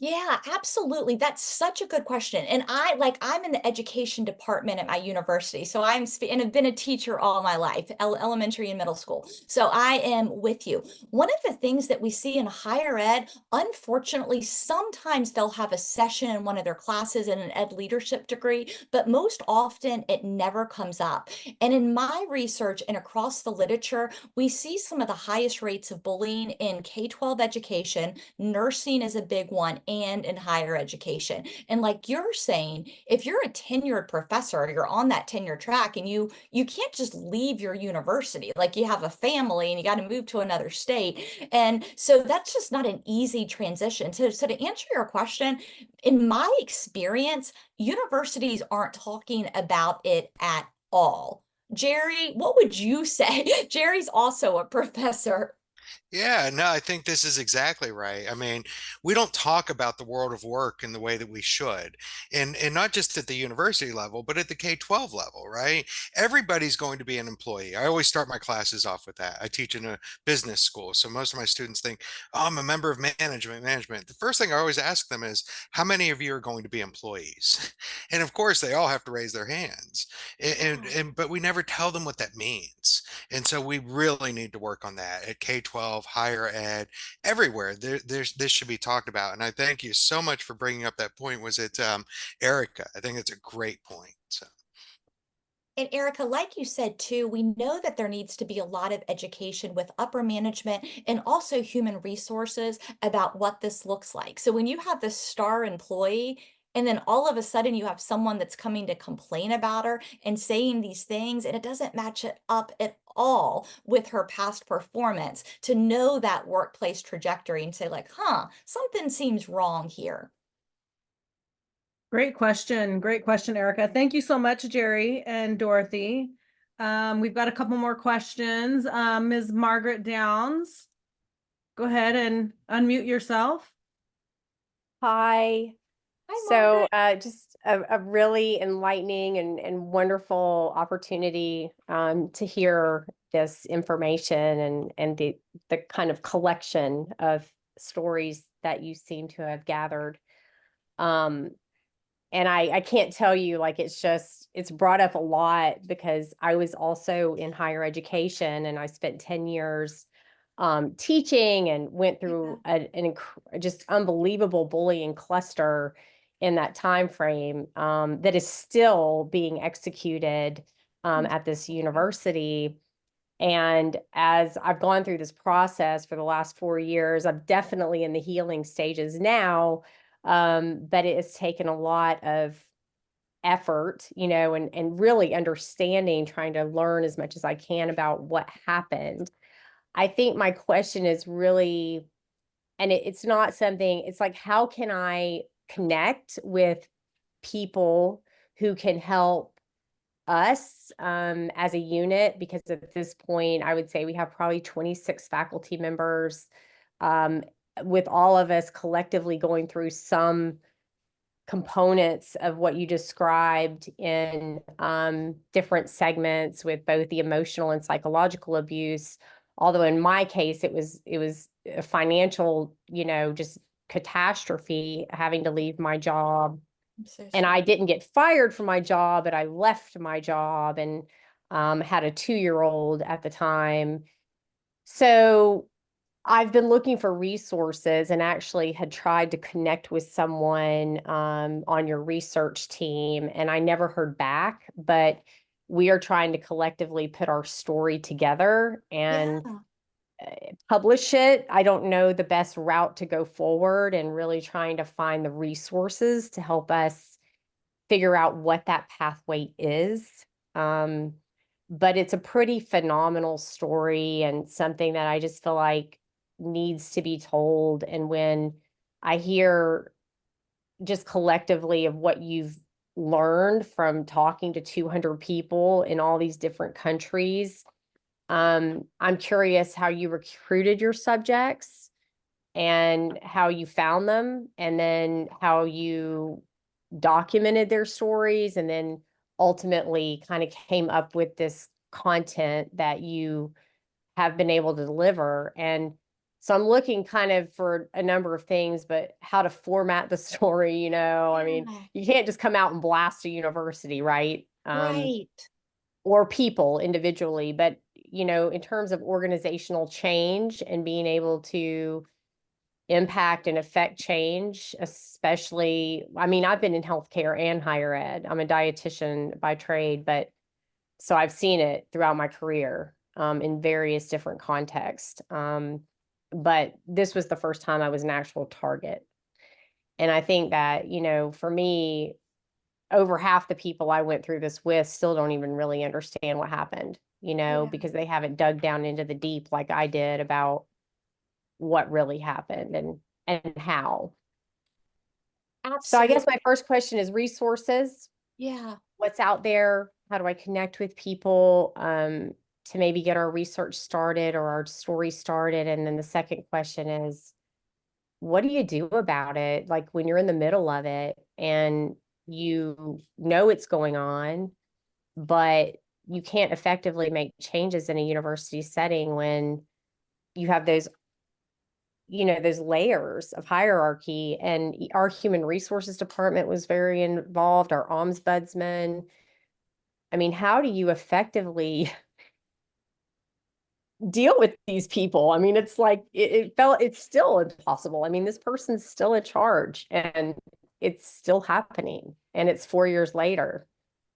Yeah, absolutely. That's such a good question. And I'm in the education department at my university. So and have been a teacher all my life, elementary and middle school. So I am with you. One of the things that we see in higher ed, unfortunately, sometimes they'll have a session in one of their classes in an ed leadership degree, but most often it never comes up. And in my research and across the literature, we see some of the highest rates of bullying in K-12 education. Nursing is a big one, and in higher education. And like you're saying, if you're a tenured professor, you're on that tenure track, and you can't just leave your university. Like, you have a family and you got to move to another state. And so that's just not an easy transition. So to answer your question, in my experience, universities aren't talking about it at all. Jerry, what would you say? Jerry's also a professor. Yeah, no, I think this is exactly right. I mean, we don't talk about the world of work in the way that we should. And not just at the university level, but at the K-12 level, right? Everybody's going to be an employee. I always start my classes off with that. I teach in a business school, so most of my students think, "Oh, I'm a member of management." The first thing I always ask them is, "How many of you are going to be employees?" And of course, they all have to raise their hands. But we never tell them what that means. And so we really need to work on that at K-12, higher ed, everywhere. This should be talked about. And I thank you so much for bringing up that point. Was it Erica? I think it's a great point. So And Erica, like you said too, we know that there needs to be a lot of education with upper management and also human resources about what this looks like. So when you have this star employee, and then all of a sudden you have someone that's coming to complain about her and saying these things, and it doesn't match it up at all with her past performance, to know that workplace trajectory and say like, huh, something seems wrong here. Great question. Great question, Erica. Thank you so much, Jerry and Dorothy. We've got a couple more questions. Ms. Margaret Downs, go ahead and unmute yourself. Hi. Hi, So Margaret. just a really enlightening and wonderful opportunity to hear this information and the kind of collection of stories that you seem to have gathered. Um, and I can't tell you, like, it's brought up a lot because I was also in higher education and I spent 10 years teaching and went through just unbelievable bullying cluster in that time frame that is still being executed at this university. And as I've gone through this process for the last 4 years, I'm definitely in the healing stages now. But it has taken a lot of effort, and really understanding, trying to learn as much as I can about what happened. I think my question is really, and it's not something, it's like, how can I connect with people who can help us as a unit? Because at this point, I would say we have probably 26 faculty members, um, with all of us collectively going through some components of what you described in different segments with both the emotional and psychological abuse. Although in my case, it was a financial, just catastrophe, having to leave my job. I'm so And sorry. I didn't get fired from my job, but I left my job and had a 2-year-old at the time. So I've been looking for resources and actually had tried to connect with someone on your research team, and I never heard back. But we are trying to collectively put our story together and Yeah. publish it. I don't know the best route to go forward, and really trying to find the resources to help us figure out what that pathway is. Um, but it's a pretty phenomenal story and something that I just feel like needs to be told. And when I hear just collectively of what you've learned from talking to 200 people in all these different countries, I'm curious how you recruited your subjects and how you found them, and then how you documented their stories, and then ultimately kind of came up with this content that you have been able to deliver. And So I'm looking kind of for a number of things, but how to format the story, you know, I mean, Yeah. you can't just come out and blast a university, right? Right. Or people individually, but you know, in terms of organizational change and being able to impact and affect change, especially, I mean, I've been in healthcare and higher ed. I'm a dietitian by trade, but so I've seen it throughout my career in various different contexts. But this was the first time I was an actual target. And I think that, you know, for me, over half the people I went through this with still don't even really understand what happened, you know, Yeah. because they haven't dug down into the deep like I did about what really happened and how. So I guess Absolutely. my first question is resources. Yeah. What's out there? How do I connect with people to maybe get our research started or our story started? And then the second question is, what do you do about it? Like when you're in the middle of it and you know it's going on, but you can't effectively make changes in a university setting when you have those, you know, those layers of hierarchy. And our human resources department was very involved, our ombudsman. I mean, how do you effectively deal with these people? I mean, it's like it's still impossible. I mean, this person's still in charge and it's still happening and it's 4 years later.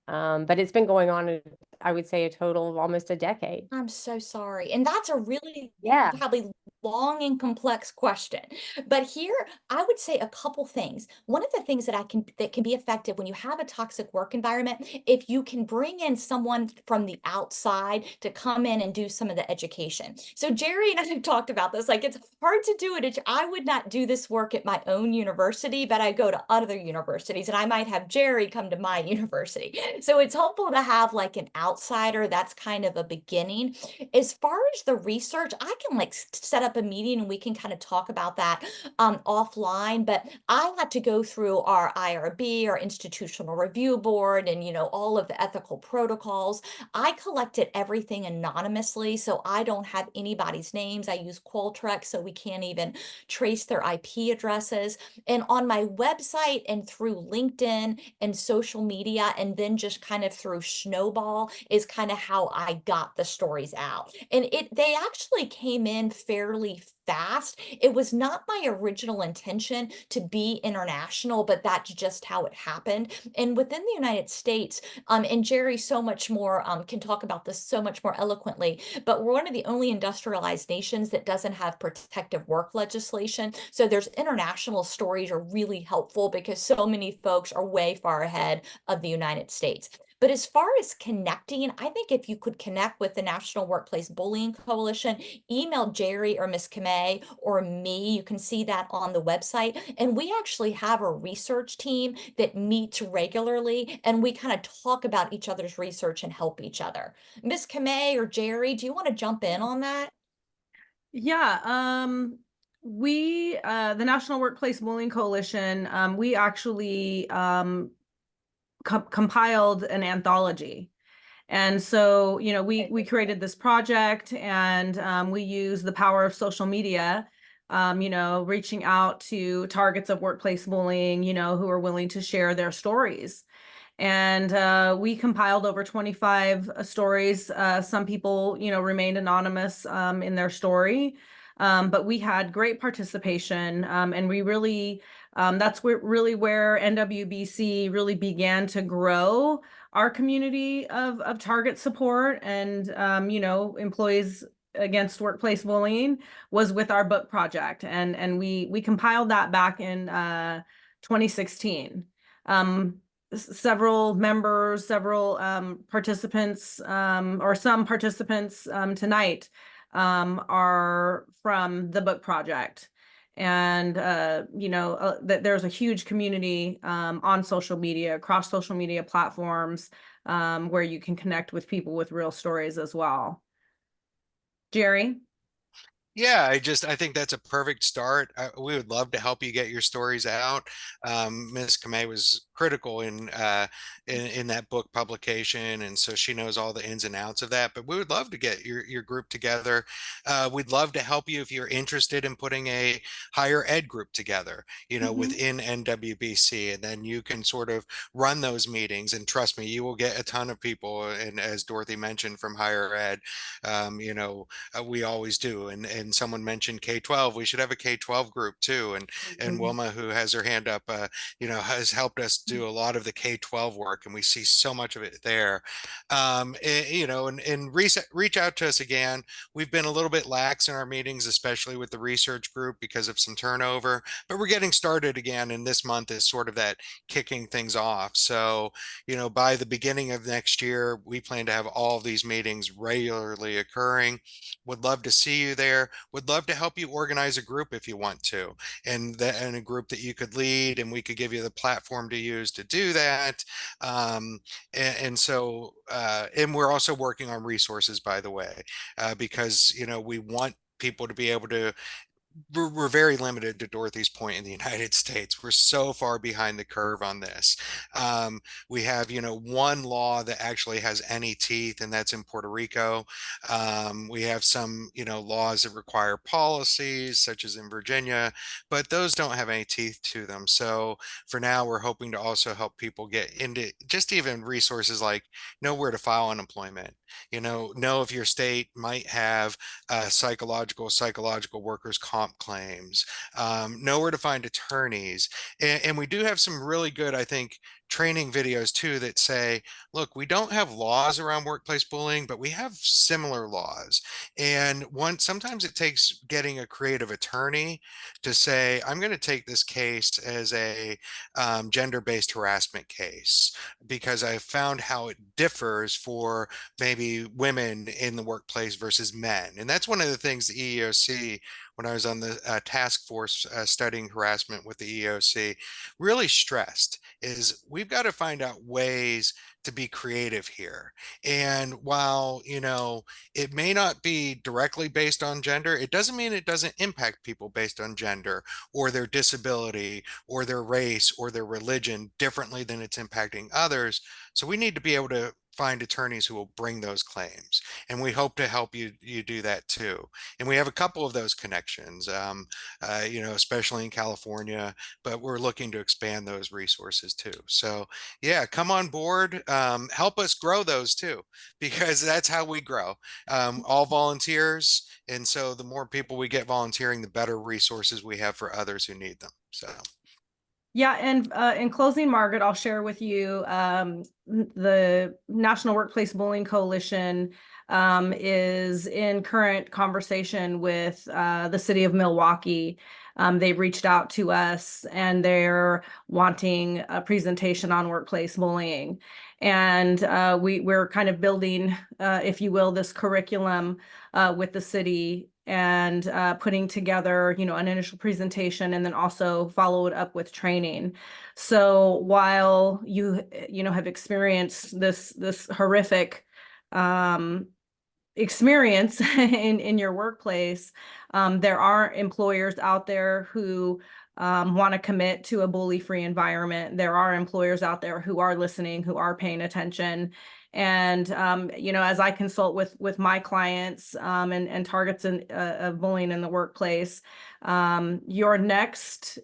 But it's been going on, I would say, a total of almost a decade. I'm so sorry. And that's a really Yeah. probably long and complex question. But here I would say a couple things. One of the things that can be effective when you have a toxic work environment, if you can bring in someone from the outside to come in and do some of the education. So Jerry and I have talked about this. Like it's hard to do it. I would not do this work at my own university, but I go to other universities and I might have Jerry come to my university. So it's helpful to have like an outsider. That's kind of a beginning. As far as the research, I can like set up a meeting and we can kind of talk about that offline. But I had to go through our IRB, our institutional review board, and you know all of the ethical protocols. I collected everything anonymously, so I don't have anybody's names. I use Qualtrics, so we can't even trace their IP addresses. And on my website and through LinkedIn and social media, and then just kind of through Snowball is kind of how I got the stories out. And they actually came in fairly fast. It was not my original intention to be international, but that's just how it happened. And within the United States, and Jerry so much more can talk about this so much more eloquently, but we're one of the only industrialized nations that doesn't have protective work legislation. So there's international stories are really helpful because so many folks are way far ahead of the United States. But as far as connecting, I think if you could connect with the National Workplace Bullying Coalition, email Jerry or Miss Kamei or me. You can see that on the website. And we actually have a research team that meets regularly and we kind of talk about each other's research and help each other. Miss Kamei or Jerry, do you want to jump in on that? Yeah, the National Workplace Bullying Coalition, we actually compiled an anthology. And so, you know, we created this project and we use the power of social media, you know, reaching out to targets of workplace bullying, you know, who are willing to share their stories. And we compiled over 25 stories. Some people, you know, remained anonymous in their story. But we had great participation, and we really, that's where NWBC really began to grow our community of target support and, you know, employees against workplace bullying was with our book project. And we compiled that back in 2016. Several members, several participants, or some participants tonight are from the book project. And, you know, there's a huge community on social media, across social media platforms, where you can connect with people with real stories as well. Jerry? Yeah, I think that's a perfect start. We would love to help you get your stories out. Ms. Kamei was critical in that book publication, and so she knows all the ins and outs of that. But we would love to get your group together. We'd love to help you if you're interested in putting a higher ed group together, within NWBC, and then you can sort of run those meetings. And trust me, you will get a ton of people. And as Dorothy mentioned, from higher ed, we always do. And someone mentioned K-12. We should have a K-12 group too. And Wilma, who has her hand up, has helped us do a lot of the K-12 work, and we see so much of it there. And reach out to us again. We've been a little bit lax in our meetings, especially with the research group because of some turnover, but we're getting started again. And this month is sort of that kicking things off. So, by the beginning of next year, we plan to have all these meetings regularly occurring. Would love to see you there. Would love to help you organize a group if you want to, and a group that you could lead, and we could give you the platform to use to do that. And we're also working on resources, by the way, because we want people to be able to. We're very limited, to Dorothy's point, in the United States. We're so far behind the curve on this. We have, one law that actually has any teeth, and that's in Puerto Rico. We have some, laws that require policies, such as in Virginia, but those don't have any teeth to them. So for now, we're hoping to also help people get into just even resources like know where to file unemployment, know if your state might have psychological workers comp claims, know where to find attorneys. And we do have some really good, I think, training videos too that say, look, we don't have laws around workplace bullying, but we have similar laws. And sometimes it takes getting a creative attorney to say, I'm going to take this case as a gender-based harassment case, because I found how it differs for maybe women in the workplace versus men. And that's one of the things the EEOC, when I was on the task force studying harassment with the EEOC, really stressed, is we've got to find out ways to be creative here. And while, it may not be directly based on gender, it doesn't mean it doesn't impact people based on gender or their disability or their race or their religion differently than it's impacting others. So we need to be able to find attorneys who will bring those claims, and we hope to help you do that too. And we have a couple of those connections, especially in California, but we're looking to expand those resources too. So yeah, come on board, help us grow those too, because that's how we grow. All volunteers, and so the more people we get volunteering, the better resources we have for others who need them. So. Yeah, and in closing, Margaret, I'll share with you the National Workplace Bullying Coalition is in current conversation with the city of Milwaukee. They've reached out to us, and they're wanting a presentation on workplace bullying. And we're kind of building, if you will, this curriculum with the city, and putting together, an initial presentation, and then also follow it up with training. So while you have experienced this horrific experience in your workplace, there are employers out there who want to commit to a bully-free environment. There are employers out there who are listening, who are paying attention. And, as I consult with my clients and targets of bullying in the workplace, your next,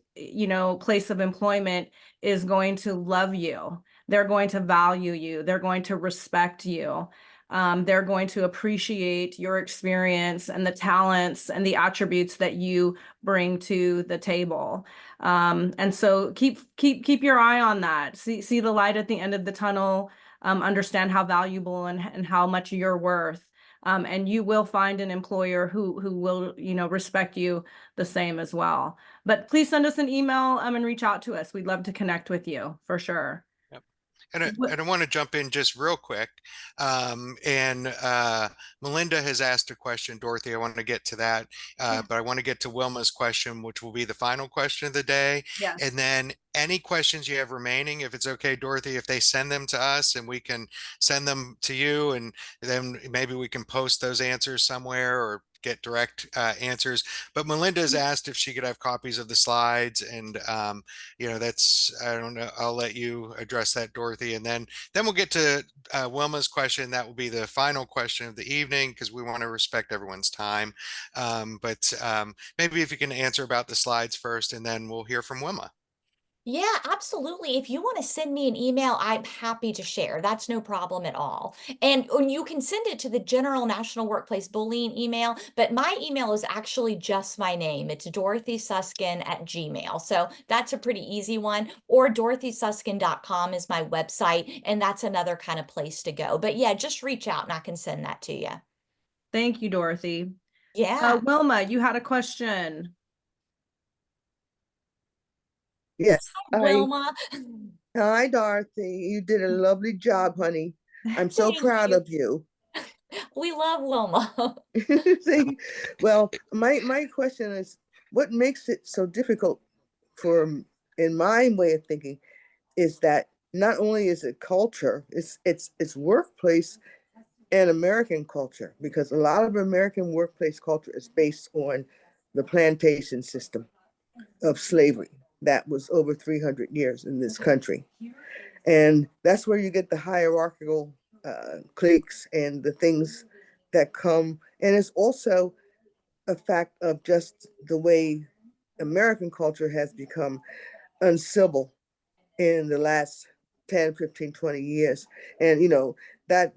place of employment is going to love you. They're going to value you. They're going to respect you. They're going to appreciate your experience and the talents and the attributes that you bring to the table. And so keep your eye on that. See the light at the end of the tunnel. Understand how valuable and how much you're worth. And you will find an employer who will, respect you the same as well. But please send us an email and reach out to us. We'd love to connect with you for sure. And I want to jump in just real quick. Melinda has asked a question, Dorothy. I want to get to that, but I want to get to Wilma's question, which will be the final question of the day. Yeah. And then any questions you have remaining, if it's okay, Dorothy, if they send them to us and we can send them to you, and then maybe we can post those answers somewhere, or get direct answers. But Melinda's asked if she could have copies of the slides, and that's, I don't know. I'll let you address that, Dorothy, and then we'll get to Wilma's question. That will be the final question of the evening because we want to respect everyone's time. But maybe if you can answer about the slides first, and then we'll hear from Wilma. Yeah, absolutely. If you want to send me an email, I'm happy to share. That's no problem at all. And you can send it to the General National Workplace Bullying email, but my email is actually just my name. It's Dorothy Suskind at Gmail. So that's a pretty easy one. Or dorothysuskind.com is my website, and that's another kind of place to go. But yeah, just reach out and I can send that to you. Thank you, Dorothy. Yeah. Wilma, you had a question. Yes. Wilma. Hi, Dorothy. You did a lovely job, honey. I'm so Thank proud you. of you. We love Wilma. See, well, my question is, what makes it so difficult in my way of thinking, is that not only is it culture, it's workplace and American culture, because a lot of American workplace culture is based on the plantation system of slavery that was over 300 years in this country. And that's where you get the hierarchical cliques and the things that come. And it's also a fact of just the way American culture has become uncivil in the last 10, 15, 20 years. And,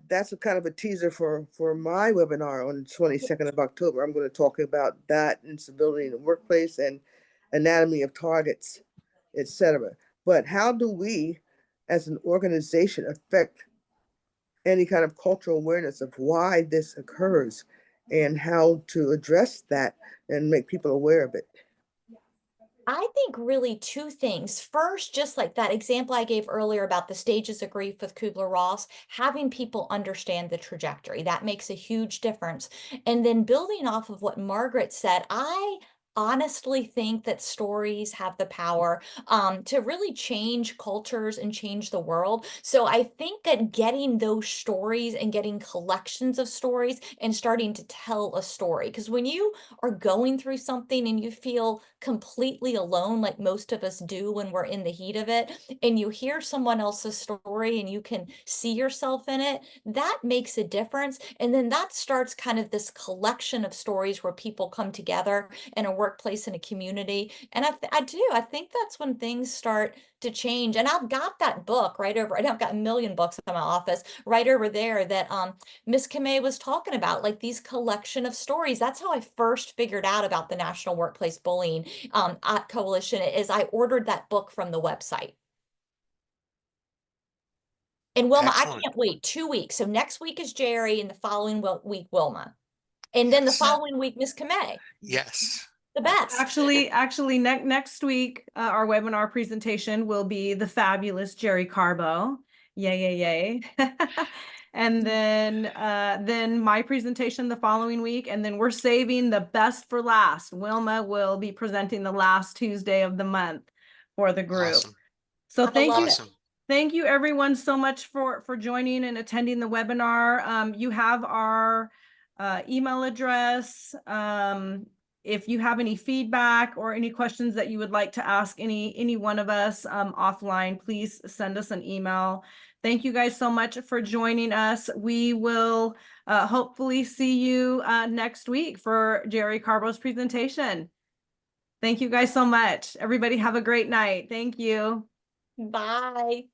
that's a kind of a teaser for my webinar on the 22nd of October. I'm going to talk about that, incivility in the workplace and anatomy of targets, etc. But how do we, as an organization, affect any kind of cultural awareness of why this occurs and how to address that and make people aware of it? I think really two things. First, just like that example I gave earlier about the stages of grief with Kubler-Ross, having people understand the trajectory, that makes a huge difference. And then building off of what Margaret said, I honestly think that stories have the power to really change cultures and change the world. So I think that getting those stories and getting collections of stories and starting to tell a story, because when you are going through something and you feel completely alone, like most of us do when we're in the heat of it, and you hear someone else's story and you can see yourself in it, that makes a difference. And then that starts kind of this collection of stories where people come together in a workplace, in a community. And I think that's when things start to change. And I've got that book right over, and I've got a million books in my office right over there that Miss Kamei was talking about, like these collection of stories. That's how I first figured out about the National Workplace Bullying Coalition, is I ordered that book from the website. And Wilma, Excellent. I can't wait 2 weeks. So next week is Jerry, and the following week, Wilma. And then the Yes. following week, Miss Kamei. Yes. The best. Actually, next week, our webinar presentation will be the fabulous Jerry Carbo. Yay, yay, yay. And then my presentation the following week, and then we're saving the best for last. Wilma will be presenting the last Tuesday of the month for the group. Awesome. So thank you. Awesome. Thank you everyone so much for joining and attending the webinar. You have our email address. If you have any feedback or any questions that you would like to ask any one of us offline, please send us an email. Thank you guys so much for joining us. We will hopefully see you next week for Jerry Carbo's presentation. Thank you guys so much. Everybody have a great night. Thank you. Bye.